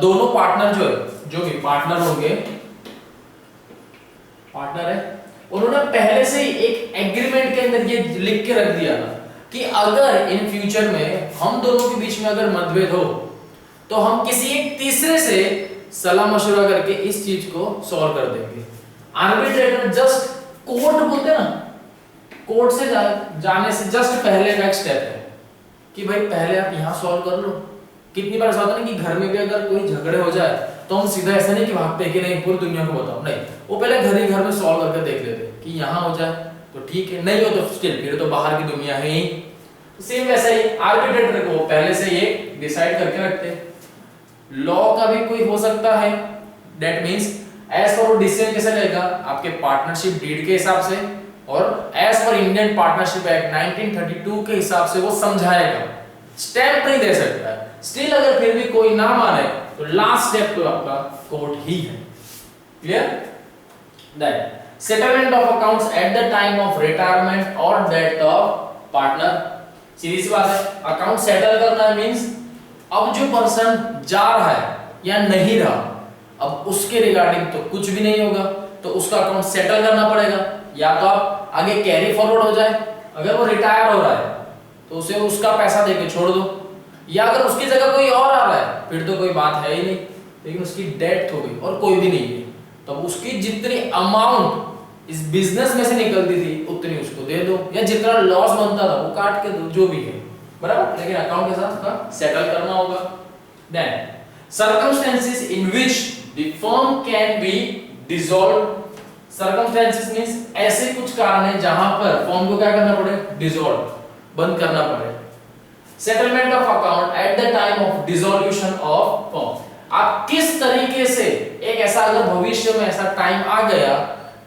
दोनों पार्टनर जो भी पार्टनर होंगे, पार्टनर है, उन्होंने पहले से ही एक एग्रीमेंट के अंदर ये लिख के रख दिया था कि अगर इन फ्यूचर में हम दोनों के बीच में अगर मतभेद हो तो हम किसी एक तीसरे से सलाह मशवरा करके इस चीज को सॉल्व कर देंगे। आर्बिट्रेटर जस्ट कोर्ट बोलते ना, कोर्ट से जाने से जस्ट पहले का एक स्टेप है कि भाई पहले आप यहाँ सॉल्व कर लो। कितनी बार ऐसा होता है ना कि घर में भी अगर कोई झगड़े हो जाए तो हम सीधा ऐसा नहीं कि भागते कि नहीं पूरी दुनिया को बताओ, नहीं, वो पहले घर में सॉल्व करके देख लेते कि यहाँ हो जाए तो ठीक है, नहीं हो तो स्टिल फिर तो बाहर की दुनिया है ही। तो सेम वैसा ही आर्बिट्रेटर को पहले से ये डिसाइड करके रखते। लॉ का भी कोई हो सकता है, दैट मींस एज पर वो डिसीजन कैसे लेगा, आपके पार्टनरशिप डीड के हिसाब से, और as per Indian partnership act 1932 के हिसाब से वो समझाएगा, स्टेप नहीं दे सकता है। स्टिल अगर फिर भी कोई ना माने तो लास्ट स्टेप तो आपका कोर्ट ही है। Clear? That settlement of accounts at the time of retirement और डेथ ऑफ पार्टनर। सीधी सी बात है, अकाउंट सेटल करना मींस अब जो पर्सन जा रहा है या नहीं रहा, अब उसके रिगार्डिंग तो कुछ भी नहीं होगा, तो उसका अकाउंट सेटल करना पड़ेगा। या तो आप आगे कैरी फॉरवर्ड हो जाए, अगर वो रिटायर हो रहा है तो उसे उसका पैसा देके छोड़ दो, या अगर उसकी जगह कोई और आ रहा है फिर तो कोई बात है ही नहीं, लेकिन उसकी डेथ हो गई और कोई भी नहीं है, तो उसकी जितनी अमाउंट इस बिजनेस में से निकलती थी उतनी उसको दे दो, या जितना लॉस बनता था वो काट के दो, जो भी है, बराबर। लेकिन अकाउंट के साथ उसका सेटल करना होगा। Then circumstances in which the firm can be dissolved, circumstances means ऐसे कुछ कारण है जहां पर फर्म को क्या करना पड़े, डिसॉल्व, बंद करना पड़े। Settlement of account at the time of dissolution of firm, आप किस तरीके से, एक ऐसा अगर भविष्य में ऐसा टाइम आ गया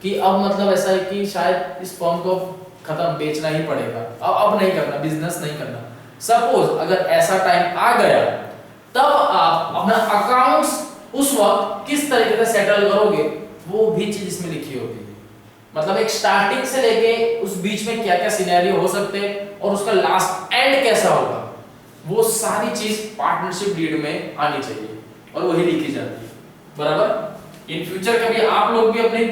कि अब मतलब ऐसा है कि शायद इस फर्म को खत्म, बेचना ही पड़ेगा, अब नहीं करना, बिजनेस नहीं करना, सपोज अगर ऐसा टाइम आ गया, तब आप अपना अकाउंट्स उस वक्त किस तरीके से सेटल करोगे, वो भी चीज इसमें लिखी होगी। मतलब एक स्टार्टिंग से लेके उस बीच में क्या क्या सिनेरियो हो सकते हैं और उसका लास्ट एंड कैसा होगा, वो सारी चीज पार्टनरशिप डीड में आनी चाहिए और वही लिखी जाती है, बराबर। इन फ्यूचर कभी आप लोग भी अपनी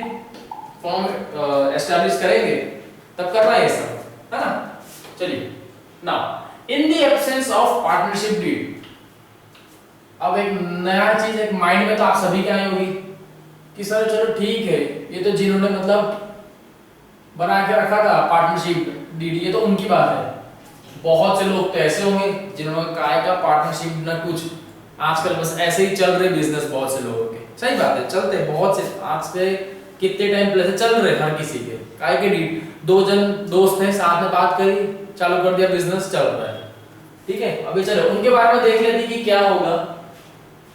फॉर्म एस्टैब्लिश करेंगे तब करना है सब, है ना। चलिए, now in the absence of partnership deed, अब एक नया चीज एक माइंड में तो आप सभी के आई होगी कि सर चलो ठीक है, ये तो जिन्होंने मतलब बना के रखा था पार्टनरशिप डीड, ये तो उनकी बात है। बहुत से लोग तो ऐसे होंगे जिन्होंने कहा का पार्टनरशिप ना कुछ, आजकल बस ऐसे ही चल रहे बिजनेस बहुत से लोगों के, सही बात है, चलते बहुत से, आज से कितने टाइम पहले से चल रहे हर किसी के, काय के डीड, दो जन दोस्त हैं साथ में बात करी, चालू कर दिया, बिजनेस चल रहा है, ठीक है। अभी चलो उनके बारे में देख लेते कि क्या होगा।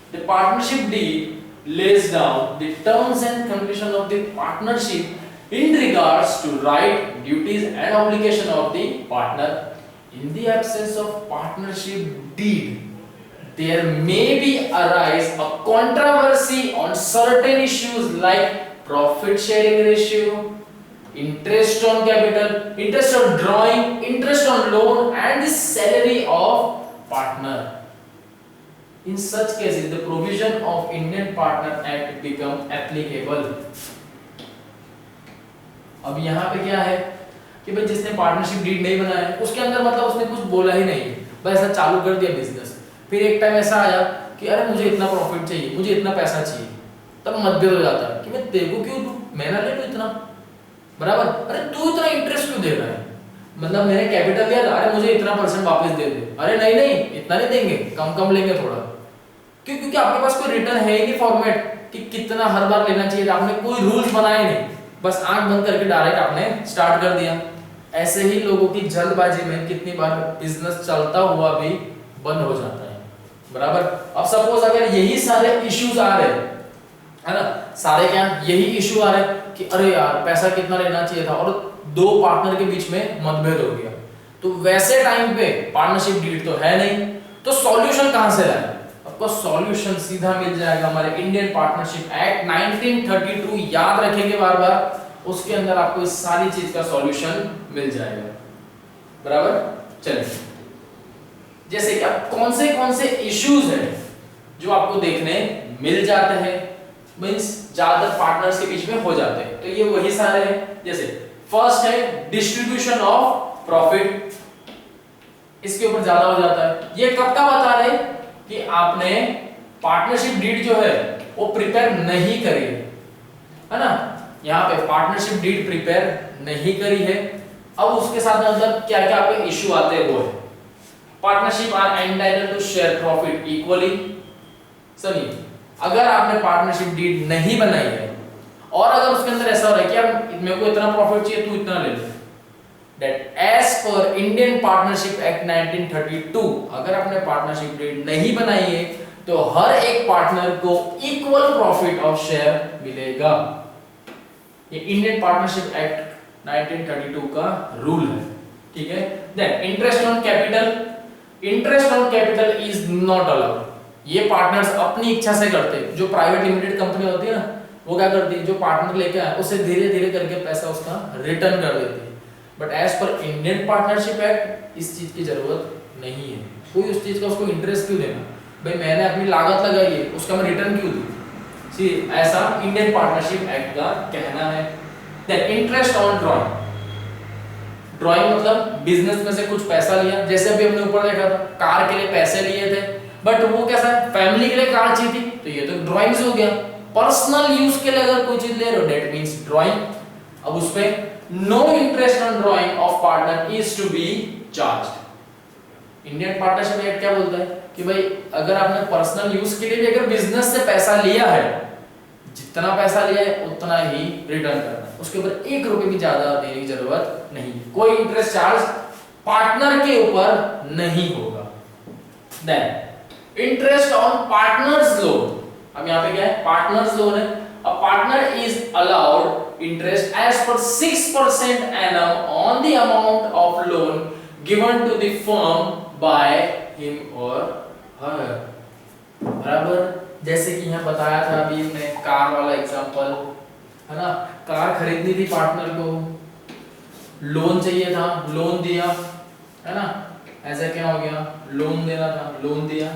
The partnership deed lays down the terms and conditions of the partnership in regards to right, duties and obligation of the partner. In the absence of partnership deed, there may be arise a controversy on certain issues like profit sharing ratio, interest on capital, interest on drawing, interest on loan and the salary of partner. In such cases, the provision of Indian Partner Act become applicable. अब यहाँ पे क्या है कि भाई जिसने partnership deed नहीं बनाया उसके अंदर मतलब उसने कुछ बोला ही नहीं, बस ऐसा चालू कर दिया बिजनेस। फिर एक टाइम ऐसा आया कि अरे मुझे इतना प्रॉफिट चाहिए, मुझे इतना पैसा चाहिए, तब मतभेद हो जाता है कि मैं तेरे को क्यों दूं, मैं ना ले लूं इतना, बराबर। अरे तू इतना इंटरेस्ट क्यों दे रहा है, मतलब मैंने कैपिटल दिया था, अरे मुझे इतना % वापस दे दे, अरे नहीं नहीं इतना नहीं देंगे, कम लेंगे थोड़ा, क्यों, क्योंकि आपके पास कोई रिटर्न है ही नहीं फॉर्मेट कि कितना हर बार लेना चाहिए, आपने कोई रूल्स बनाए नहीं, बस आंख बंद करके डायरेक्ट आपने स्टार्ट कर दिया। ऐसे ही लोगों की जल्दबाजी में कितनी बार बिजनेस चलता हुआ भी बंद हो जाता है, बराबर। अब सपोज अगर यही सारे इश्यूज आ रहे है ना, सारे क्या यही इश्यू आ रहे कि अरे यार पैसा कितना लेना चाहिए था और दो पार्टनर के बीच में मतभेद हो गया, तो वैसे टाइम पे पार्टनरशिप डीड तो है नहीं, तो सॉल्यूशन कहां से लाए, आपको सॉल्यूशन सीधा मिल जाएगा हमारे इंडियन पार्टनरशिप एक्ट 1932, याद रखेंगे बार बार, उसके अंदर आपको इस सारी चीज का सॉल्यूशन मिल जाएगा, बराबर। चलिए, जैसे कि अब कौन से इश्यूज हैं जो आपको देखने मिल जाते हैं, मींस ज्यादातर पार्टनर्स के बीच में हो जाते हैं, तो ये वही सारे हैं। जैसे फर्स्ट है डिस्ट्रीब्यूशन ऑफ प्रॉफिट, इसके ऊपर ज्यादा हो जाता है। ये कब का बता रहे कि आपने पार्टनरशिप डीड जो है वो प्रिपेयर नहीं करी है ना, यहाँ पे पार्टनरशिप डीड प्रिपेयर नहीं करी है। अब उसके साथ मतलब क्या क्या आपके इश्यू आते हैं वो है, partnership are entitled to share profit equally. सुनिए, अगर आपने पार्टनरशिप डीड नहीं बनाई है और अगर उसके अंदर ऐसा हो रहा है कि यार मेरे को इतना प्रॉफिट चाहिए, तू इतना ले ले, that as per Indian Partnership Act 1932, अगर आपने पार्टनरशिप डीड नहीं बनाई है तो हर एक पार्टनर को इक्वल प्रॉफिट ऑफ शेयर मिलेगा। ये इंडियन पार्टनरशिप एक्ट 1932 का रूल है, ठीक है। Then interest on capital, interest on capital is not allowed, ये पार्टनर्स अपनी इच्छा से करते हैं। जो प्राइवेट लिमिटेड कंपनी होती है ना, वो क्या करती है, जो पार्टनर लेके आए उसे धीरे धीरे करके पैसा उसका रिटर्न कर देती है। But as per Indian partnership act इस चीज की जरूरत नहीं है, कोई उस चीज का उसको इंटरेस्ट क्यों देना, भाई मैंने अपनी लागत लगाई है उसका मैं रिटर्न क्यों दूं, सी ऐसा इंडियन पार्टनरशिप एक्ट का कहना है। Then interest on drawing, drawing मतलब बिजनेस में से कुछ पैसा लिया, जैसे अभी हमने ऊपर देखा था कार के लिए पैसे लिए थे, बट वो कैसा है, फैमिली के लिए कार चाहिए थी, तो ये तो ड्राइंग्स हो गया। पर्सनल यूज के लिए अगर कोई चीज ले रहे हो दैट मींस ड्राइंग। अब उसमें no interest on drawing of partner is to be charged. Indian partnership act क्या बोलता है कि भाई अगर आपने पर्सनल यूज के लिए भी अगर बिजनेस से पैसा लिया है, जितना पैसा लिया है उतना ही रिटर्न करना है, उसके ऊपर 1 रुपए भी ज्यादा देने की जरूरत नहीं, कोई इंटरेस्ट चार्ज पार्टनर के ऊपर नहीं होगा। Then interest on partners loan, अब यहाँ पे क्या है, पार्टनर्स लोन है। A partner is allowed interest as per 6% annum on the amount of loan given to the firm by him or her। बराबर, जैसे कि यहाँ बताया था अभी हमने कार वाला एग्जांपल, है ना, कार खरीदनी थी पार्टनर को, लोन चाहिए था, लोन दिया, है ना, ऐसा क्या हो गया, लोन देना था, लोन दिया।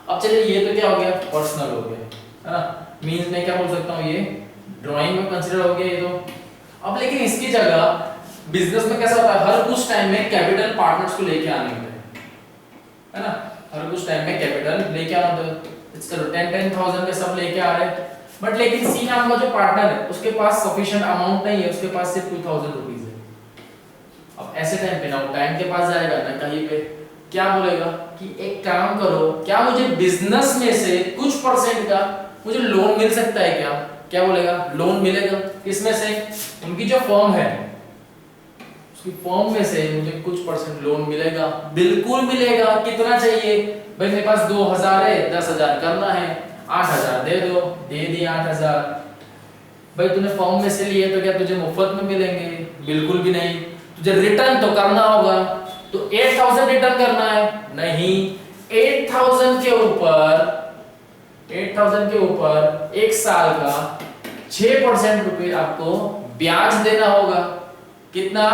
अब चलिए ये तो क्या हो गया, पर्सनल हो गया, है ना, मींस मैं क्या बोल सकता हूँ, ये ड्राइंग में कंसीडर हो गया ये तो। अब लेकिन इसकी जगह बिजनेस में कैसा होता है, हर कुछ टाइम में कैपिटल पार्टनर्स को लेके आने होते हैं, है ना, हर कुछ टाइम में कैपिटल लेके आना होता है। चलो 10,000 के सब लेके आ रहे हैं, बट लेकिन सी नाम का जो पार्टनर है उसके पास सफिशिएंट अमाउंट नहीं है, उसके पास सिर्फ 2,000 रुपीस है। अब ऐसे टाइम पे ना वो टाइम के पास जाएगा ना कहीं पे, क्या बोलेगा कि एक काम करो, क्या मुझे बिजनेस में से कुछ परसेंट का मुझे लोन मिल सकता है क्या, क्या बोलेगा, लोन मिलेगा, किसमें से, उनकी जो फर्म है उसकी फर्म में से मुझे कुछ परसेंट लोन मिलेगा, बिल्कुल मिलेगा। कितना चाहिए भाई, मेरे पास 2,000 है, 10,000 करना है, 8,000 दे दो, दे दिए 8,000। भाई तूने फर्म में से लिए तो क्या तुझे मुफ्त में मिलेंगे, बिल्कुल भी नहीं, तुझे रिटर्न तो करना होगा, तो 8,000 रिटर्न करना है, नहीं, 8,000 के ऊपर 1 साल का 6% रुपए आपको ब्याज देना होगा। कितना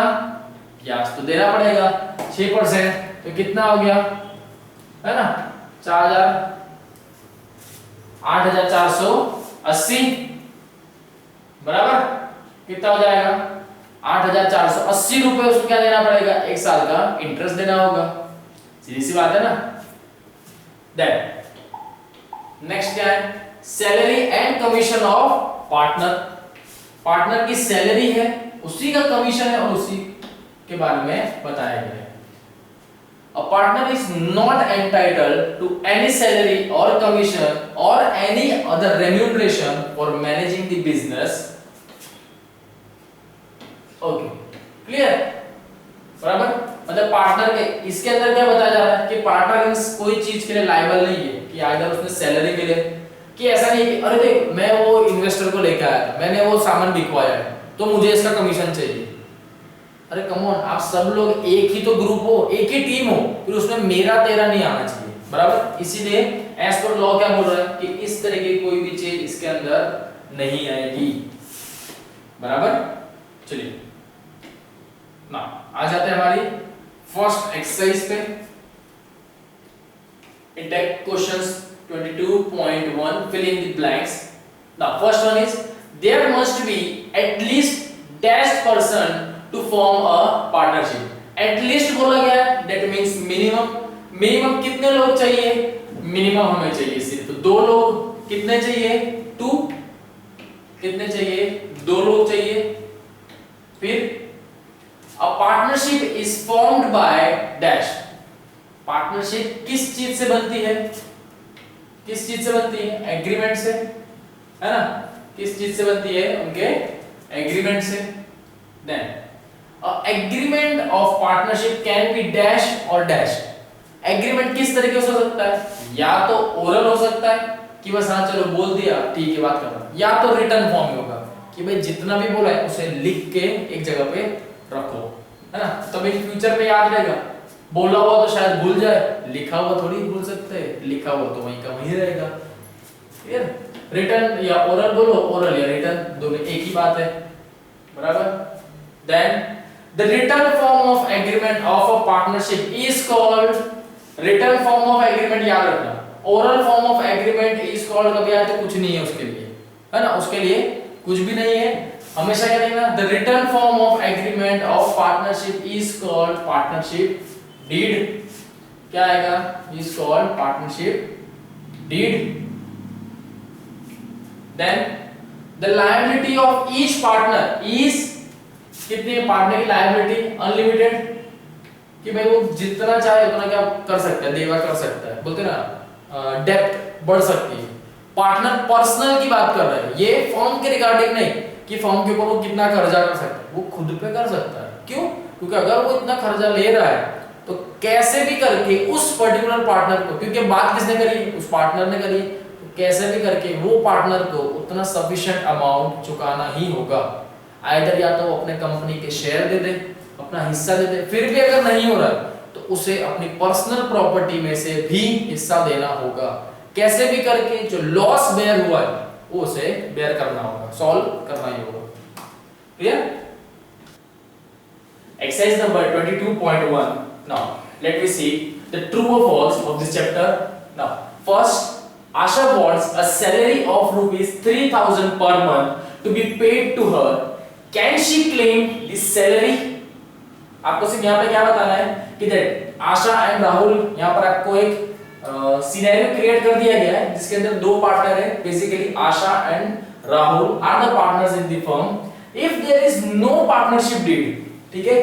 ब्याज तो देना पड़ेगा, 6%, तो कितना हो गया, है ना, 8,480, बराबर, कितना हो जाएगा, 8,480 रुपए उसको क्या देना पड़ेगा, 1 साल का इंटरेस्ट देना होगा, सीधी सी बात है ना। देन नेक्स्ट क्या है, salary and commission of partner. Partner की सैलरी है, उसी का कमीशन है और उसी के बारे में बताया गया है। A partner is not entitled to any salary or commission or any other remuneration for managing the business. Okay, clear? बराबर, मतलब पार्टनर के इसके अंदर क्या बताया जा रहा है कि पार्टनर कोई चीज के लिए लायबल नहीं है कि अगर उसने सैलरी मिले, कि ऐसा नहीं कि अरे देख मैं वो इन्वेस्टर को लेकर आया था, मैंने वो सामान बिकवाया है तो मुझे इसका कमीशन चाहिए। अरे कम ऑन, आप सब लोग एक ही तो ग्रुप हो, एक ही टीम हो, फिर उसमें मेरा तेरा नहीं आना चाहिए, बराबर। इसीलिए एज पर लॉ क्या बोल रहा है कि इस तरह की कोई भी चीज इसके अंदर नहीं आएगी, बराबर। चलिए ना आ जाते हैं हमारी फर्स्ट एक्सरसाइज पे। Intake questions 22.1 fill in the blanks. Now first one is there must be at least dash person to form a partnership. At least बोला गया है, that means minimum. Minimum कितने लोग चाहिए, minimum हमें चाहिए सिर्फ 2 लोग। कितने चाहिए, 2। कितने चाहिए, 2 लोग चाहिए। फिर a partnership is formed by dash. Partnership किस चीज से बनती है, किस चीज से बनती है, एग्रीमेंट से, है ना, किस चीज से बनती है, उनके एग्रीमेंट से। Then agreement of partnership can be dash और डैश। एग्रीमेंट किस तरीके से हो सकता है, या तो ओरल हो सकता है कि बस हाँ चलो बोल दिया ठीक है बात करना, या तो रिटर्न फॉर्म में होगा कि भाई जितना भी बोला है उसे लिख के एक जगह पे रखो, है ना, तभी फ्यूचर में याद रहेगा। बोला हुआ तो शायद भूल जाए, लिखा हुआ थोड़ी भूल सकते हैं, लिखा हुआ तो वहीं का वहीं रहेगा। क्लियर? रिटर्न या ओरल बोलो, ओरल या रिटर्न दोनों एक ही बात है, बराबर। Then the written form of agreement of a partnership is called, written form of agreement याद रखना, oral form of agreement is called, कभी आए तो कुछ नहीं है उसके लिए, है ना, उसके लिए कुछ भी नहीं है, हमेशा क्या देखना, the written form of agreement of partnership is called partnership deed. क्या आएगा, is called partnership deed. Then the liability of each partner is, कितनी पार्टनर की लायबिलिटी अनलिमिटेड, कि भाई वो जितना चाहे उतना क्या कर सकता है, देवा कर सकता है, बोलते ना डेप्ट बढ़ सकती है। पार्टनर पर्सनल की बात कर रहे हैं, ये फर्म के रिगार्डिंग नहीं कि फर्म के ऊपर वो कितना कर्जा कर सकता है, वो खुद पे कर सकता है। क्यों? क्योंकि अगर वो इतना कर्जा ले रहा है तो कैसे भी करके उस पर्टिकुलर पार्टनर को, क्योंकि बात किसने करी, उस पार्टनर ने करी, तो कैसे भी करके वो पार्टनर को उतना सफिशिएंट अमाउंट चुकाना ही होगा। आइदर या तो वो अपने कंपनी के शेयर दे दे, अपना हिस्सा दे दे, फिर भी अगर नहीं हो रहा तो उसे अपनी पर्सनल प्रॉपर्टी में से भी हिस्सा देना होगा। कैसे भी करके जो लॉस बेयर हुआ है वो उसे बेयर करना होगा, सॉल्व करना ही होगा। Clear? Exercise number 22.1. Now, let me see the true or false of this chapter. Now, first, Asha wants a salary of rupees 3,000 per month to be paid to her. Can she claim this salary? आपको सिर्फ यहाँ पे क्या बताना है कि देख आशा and Rahul, यहाँ पर आपको एक सिनेरियो क्रिएट कर दिया गया है जिसके अंदर दो पार्टनर है, basically Asha and Rahul are the partners in the firm. If there is no partnership deed, ठीक है,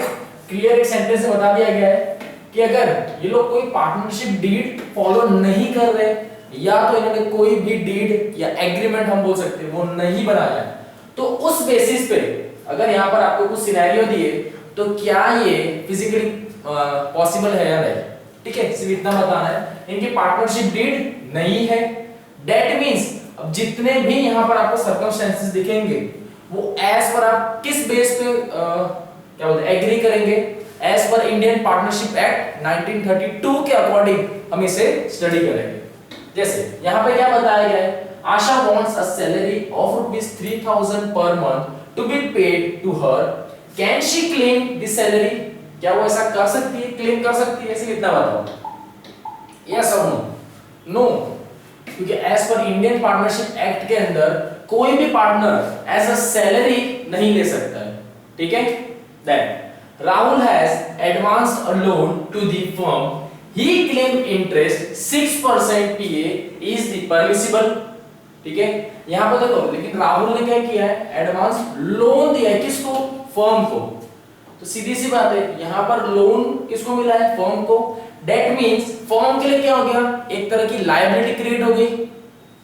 क्लियर एक सेंटेंस से बता दिया गया है कि अगर ये लोग कोई पार्टनरशिप डीड फॉलो नहीं कर रहे, या तो इन्होंने कोई भी डीड या एग्रीमेंट हम बोल सकते हैं वो नहीं बनाया है, तो उस बेसिस पे अगर यहाँ पर आपको कुछ सिनेरियो दिए तो क्या ये फिजिकली पॉसिबल है या नहीं, ठीक है, सिर्फ इतना बताना है। इनकी पार्टनरशिप डीड नहीं है, दैट मींस अब जितने भी यहाँ पर आपको सर्कमस्टेंसेस दिखेंगे वो एज पर आप किस बेस पे क्या बोलते हैं एग्री करेंगे, as per Indian partnership act 1932 के अकॉर्डिंग हम इसे स्टडी करेंगे। जैसे यहाँ पे क्या बताया गया है, Asha wants a salary of ₹3000 per month to be paid to her, can she claim this salary? क्या वो ऐसा कर सकती है, क्लेम कर सकती है? ऐसे कितना बताओ, यस और नो? नो, क्योंकि as per Indian partnership act के अंदर कोई भी पार्टनर एज अ सैलरी नहीं ले सकता है, ठीक है। Then Rahul has advanced a loan to the firm, he claim interest 6% PA is the permissible, ठीक है। यहां पर देखो, लेकिन राहुल ने क्या किया है, एडवांस लोन दिया है, किसको? फर्म को। तो सीधी सी बात है, यहां पर लोन किसको मिला है? फर्म को। दैट मींस फर्म के लिए क्या हो गया, एक तरह की लायबिलिटी क्रिएट हो गई,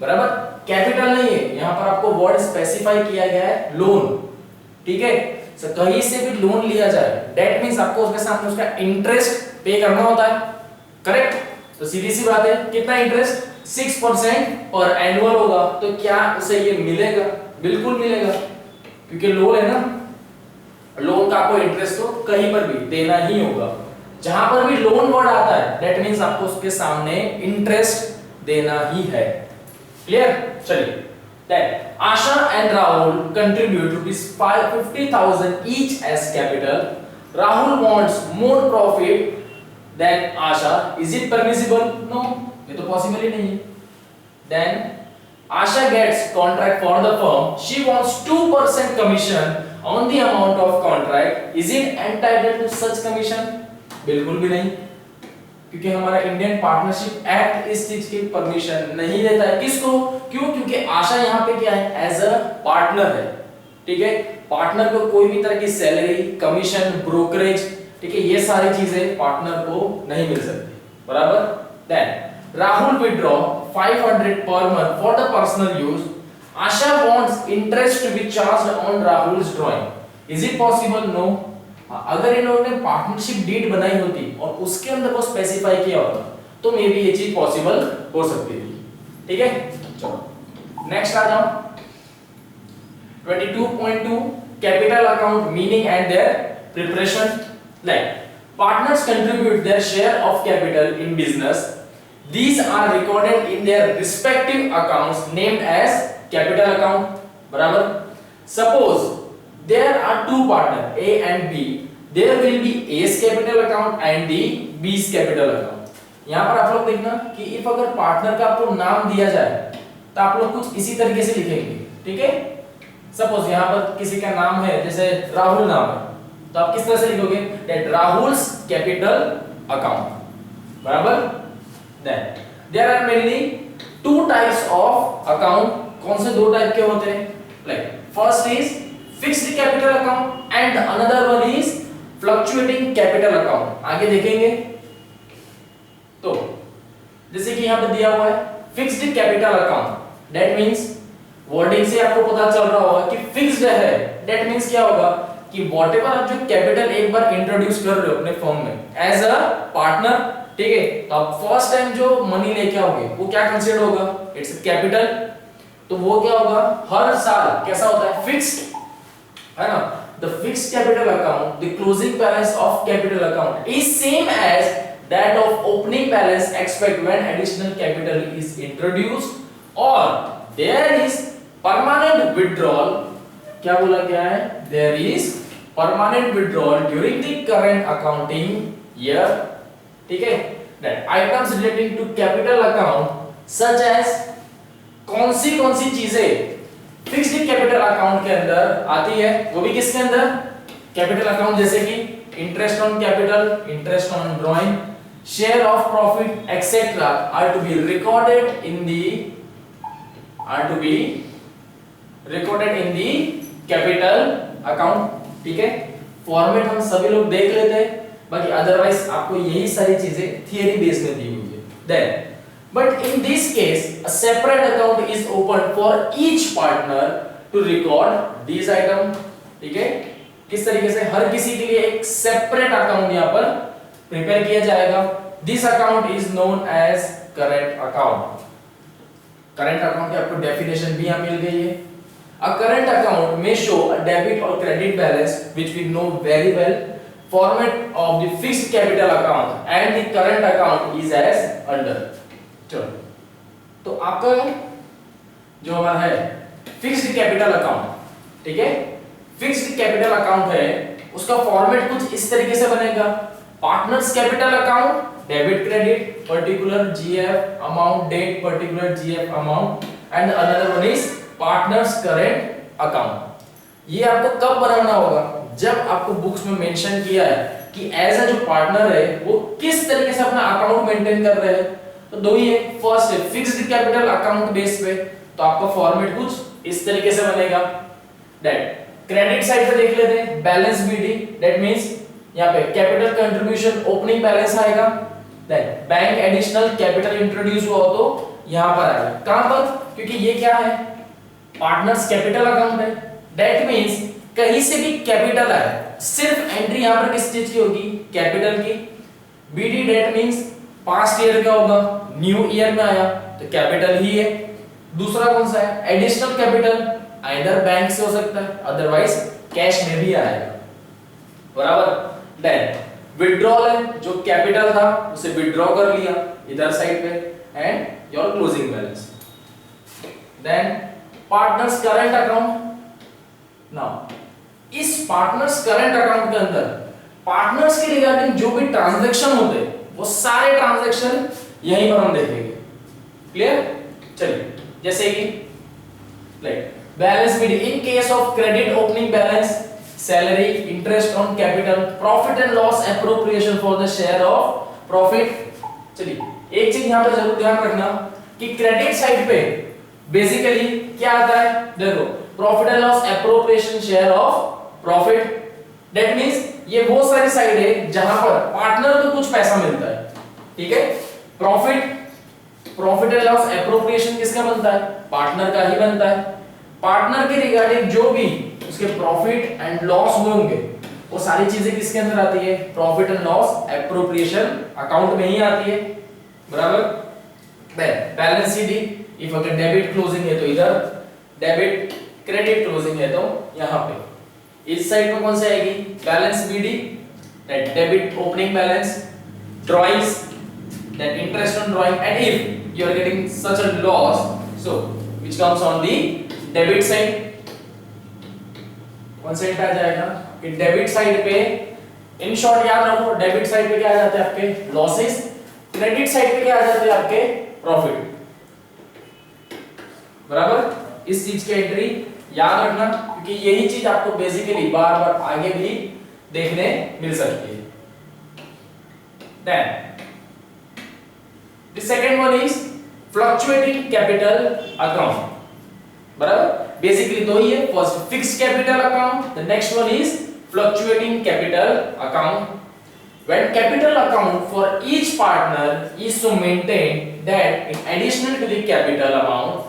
बराबर। कैपिटल नहीं है, यहां पर आपको वर्ड स्पेसिफाई किया गया है लोन, ठीक है। सो कहीं से भी लोन लिया जाए, दैट मींस आपको उसके सामने उसका इंटरेस्ट पे करना होता है, करेक्ट। तो सीधी सी बात है, कितना इंटरेस्ट? 6% पर एनुअल होगा, तो क्या उसे ये मिलेगा? बिल्कुल मिलेगा, क्योंकि लोन है ना, लोन का आपको इंटरेस्ट तो कहीं पर भी देना ही होगा। जहां पर भी लोन वर्ड आता है, दैट मींस आपको उसके सामने इंटरेस्ट देना ही है। क्लियर? चलिए, then Asha and Rahul contribute ₹50,000 each as capital. Rahul wants more profit than Asha. Is it permissible? No, ये तो possible ही नहीं है। Then Asha gets contract for the firm. She wants 2% commission on the amount of contract. Is it entitled to such commission? बिल्कुल भी नहीं, क्योंकि हमारा Indian partnership act इस चीज की परमिशन नहीं देता है। किसको? क्यों? क्योंकि आशा यहाँ पे क्या है, एज अ पार्टनर है, ठीक है। पार्टनर को कोई भी तरह की सैलरी, कमीशन, ब्रोकरेज, ठीक है, ये सारी चीजें पार्टनर को नहीं मिल सकती, बराबर। Then Rahul withdraw 500 per month for the personal use. Asha wants interest to be charged on Rahul's drawing. Is it possible? No. अगर इन्होंने पार्टनरशिप डीड बनाई होती और उसके अंदर वो स्पेसिफाई किया होता तो मे बी ये चीज पॉसिबल हो सकती थी, ठीक है। चलो नेक्स्ट आ जाओ, 22.2 capital account meaning and there preparation. Like partners contribute their share of capital in business, these are recorded in their respective accounts named as capital account, बराबर। Suppose there are two partners A and B, there will be A's capital account and the B's capital account। यहाँ पर आप लोग देखना कि if अगर partner का आपको नाम दिया जाए तो आप लोग कुछ इसी तरीके से लिखेंगे, ठीक है। सपोज यहाँ पर किसी का नाम है, जैसे राहुल नाम है, तो आप किस तरह से लिखोगे, that Rahul's capital account, बराबर। Then there are mainly two types of account. कौन से दो टाइप के होते हैं? Like first is fixed capital account and another one is fluctuating capital account. आगे देखेंगे। तो जैसे कि यहां पे दिया हुआ है fixed capital account, that means wording से आपको पता चल रहा होगा कि फिक्स्ड है। दैट मींस क्या होगा कि व्हाटएवर आप जो कैपिटल एक बार इंट्रोड्यूस कर रहे हो अपने फर्म में एज अ पार्टनर, ठीक है, तो आप फर्स्ट टाइम जो मनी लेके आओगे वो क्या कंसीडर होगा? It's capital. तो वो क्या होगा? हर साल कैसा होता है? फिक्स्ड, है ना? The fixed capital account, the closing balance of capital account is same as that of opening balance except when additional capital is introduced और देयर इज परमानेंट विथड्रॉल। क्या बोला गया है? There is permanent withdrawal during the current accounting year, ठीक है। That items relating to capital account such as कौन सी चीजें फिक्स्ड कैपिटल अकाउंट के अंदर आती है, वो भी किसके अंदर? कैपिटल अकाउंट, जैसे कि interest on capital, interest on drawing, share of profit etcetera are to be recorded in the capital account, ठीक है। फॉर्मेट हम सभी लोग देख लेते हैं, बाकी अदरवाइज आपको यही सारी चीजें थियरी बेस में दी हुई है। Then but in this case a separate account is opened for each partner to record these item, ठीक है। किस तरीके से हर किसी के लिए एक सेपरेट अकाउंट यहां पर प्रिपेयर किया जाएगा। This account is known as current account. Current account की आपको डेफिनेशन भी यहां मिल गई है। A current account may show a debit or credit balance which we know very well. Format of the fixed capital account and the current account is as under. चलो, तो आपका जो हमारा है फिक्स्ड कैपिटल अकाउंट, ठीक है, fixed capital account है, उसका फॉर्मेट कुछ इस तरीके से बनेगा। Partners capital account, debit credit, particular JF amount, date particular JF amount and another one is partners current account. ये आपको कब बनाना होगा? जब आपको बुक्स में मेंशन किया है कि एज अ जो पार्टनर है वो किस तरीके से अपना अकाउंट मेंटेन कर रहे हैं। तो दो ही है, फर्स्ट है फिक्स्ड कैपिटल अकाउंट बेस पे, तो आपका फॉर्मेट कुछ इस तरीके से बनेगा। दैट क्रेडिट साइड पे देख लेते हैं, बैलेंस बीडी, दैट मींस यहां पे कैपिटल कंट्रीब्यूशन ओपनिंग बैलेंस आएगा। Then bank additional capital introduce हुआ हो तो यहां पर आएगा। कहां पर? क्योंकि ये क्या है? पार्टनर्स कैपिटल अकाउंट है। दैट मींस कहीं से भी कैपिटल आए, सिर्फ एंट्री यहां पर किस चीज की होगी? कैपिटल की। BD date means past year का होगा, न्यू ईयर में आया तो कैपिटल ही है। दूसरा कौन सा है? एडिशनल कैपिटल, आइदर बैंक से हो सकता है, अदरवाइज कैश में भी आएगा, बराबर। देन विथड्रॉल है, जो कैपिटल था उसे विथड्रॉ कर लिया इधर साइड पे and your closing balance. Then partners current account. Now इस पार्टनर्स करंट अकाउंट के अंदर पार्टनर्स के रिगार्डिंग जो भी ट्रांजैक्शन होते हैं वो सारे ट्रांजैक्शन यहीं पर हम देखेंगे। क्लियर? चलिए, जैसे कि like balance sheet in case of credit opening balance, salary, interest on capital, profit and loss appropriation for the share of profit. चलिए, एक चीज यहां पर जरूर ध्यान रखना कि क्रेडिट साइड पे बेसिकली क्या आता है? देखो, profit and loss appropriation share of profit, that means ये वो सारी साइड है जहां पर पार्टनर को कुछ पैसा मिलता है, ठीक है। प्रॉफिट एंड लॉस एप्रोप्रिएशन किसका बनता है? पार्टनर का ही बनता है। पार्टनर के रिगार्डिंग जो भी उसके प्रॉफिट एंड लॉस हुए होंगे वो सारी चीजें किसके अंदर आती है? Profit and loss appropriation account में ही आती है, बराबर। बैलेंस शीट, इफ अगर डेबिट क्लोजिंग है तो इधर, डेबिट क्रेडिट क्लोजिंग है तो यहां पे। इस साइड पे कौन सी आएगी? Balance BD, that debit opening balance, drawings, that interest on drawing, and if you are getting such a loss, so which comes on the debit side. कौन साइड पे आ जाएगा? कि डेबिट साइड पे, इन शॉर्ट याद रखो, debit side पे क्या आ जाते हैं आपके? लॉसेस। क्रेडिट साइड पे क्या आ जाते हैं आपके? प्रॉफिट, बराबर। इस चीज की एंट्री याद रखना, क्योंकि यही चीज आपको बेसिकली बार बार आगे भी देखने मिल सकती है। Then The second one is fluctuating capital account. बराबर, बेसिकली दो ही है, first fixed capital account, the next one is fluctuating capital account. When capital account for each partner is so maintained that in addition to the capital amount,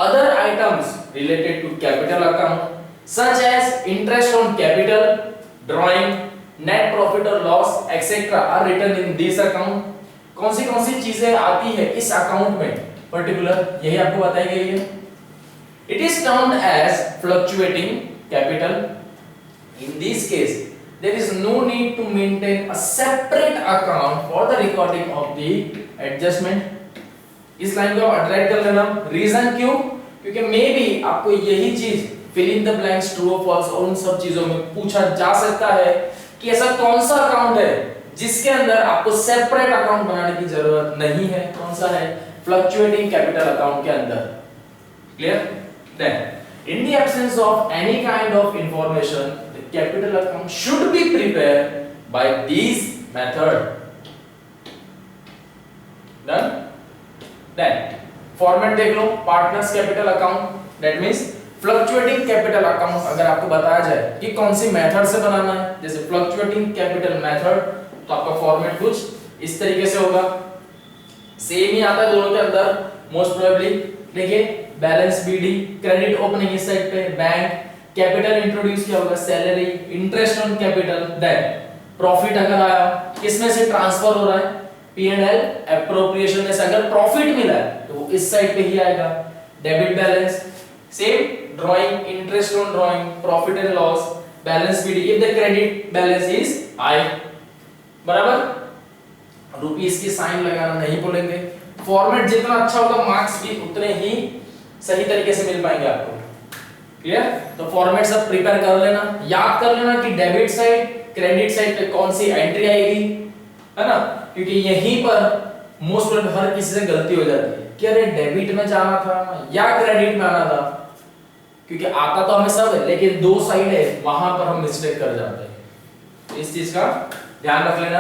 other items related to capital account such as interest on capital, drawing, net profit or loss, etc. are written in this account. कौन सी चीजें आती है इस account में particular, यही आपको बताई गई है. It is termed as fluctuating capital. In this case, there is no need to maintain a separate account for the recording of the adjustment. इस लाइन को आप अट्रैक्ट कर लेना. रीजन क्यों? क्योंकि मे बी आपको यही चीज fill in the blanks true और फॉल्स और उन सब चीजों में पूछा जा सकता है कि ऐसा कौन सा अकाउंट है जिसके अंदर आपको सेपरेट अकाउंट बनाने की जरूरत नहीं है. कौन सा है? फ्लक्चुएटिंग कैपिटल अकाउंट के अंदर. Clear? Then, in the absence of any kind of information, the capital account should be prepared by this method. Done? Then, format देख लो, partners capital account. That means fluctuating capital account अगर आपको बताया जाए कि कौन सी method से बनाना है, जैसे fluctuating capital method, तो आपका फॉर्मेट कुछ इस तरीके से होगा. सेम ही आता है दोनों के अंदर मोस्ट प्रोबेबली. देखिए, बैलेंस बीडी, क्रेडिट ओपनिंग इस साइड पे, बैंक, कैपिटल इंट्रोड्यूस किया होगा, salary, interest on capital, then profit अगर आया किसमें से ट्रांसफर हो रहा है, P&L एप्रोप्रिएशन में से अगर प्रॉफिट मिला है तो वो इस साइड पे ही आएगा. Debit balance, same drawing, interest on drawing, profit and loss, balance BD if the credit balance is high. बराबर, रुपीस की साइन लगाना नहीं भूलेंगे. फॉर्मेट जितना अच्छा होगा मार्क्स भी उतने ही सही तरीके से मिल पाएंगे आपको. क्लियर? तो फॉर्मेट सब प्रिपेयर कर लेना, याद कर लेना कि डेबिट साइड, क्रेडिट साइड पे कौन सी एंट्री आएगी, है ना? क्योंकि यहीं पर मोस्ट प्रोबेबली हर किसी से गलती हो जाती है कि अरे डेबिट में जाना था या क्रेडिट में आना था. क्योंकि आता तो हमें सब है लेकिन दो साइड है, वहां पर हम मिस्टेक कर जाते हैं. इस चीज का ध्यान रख लेना.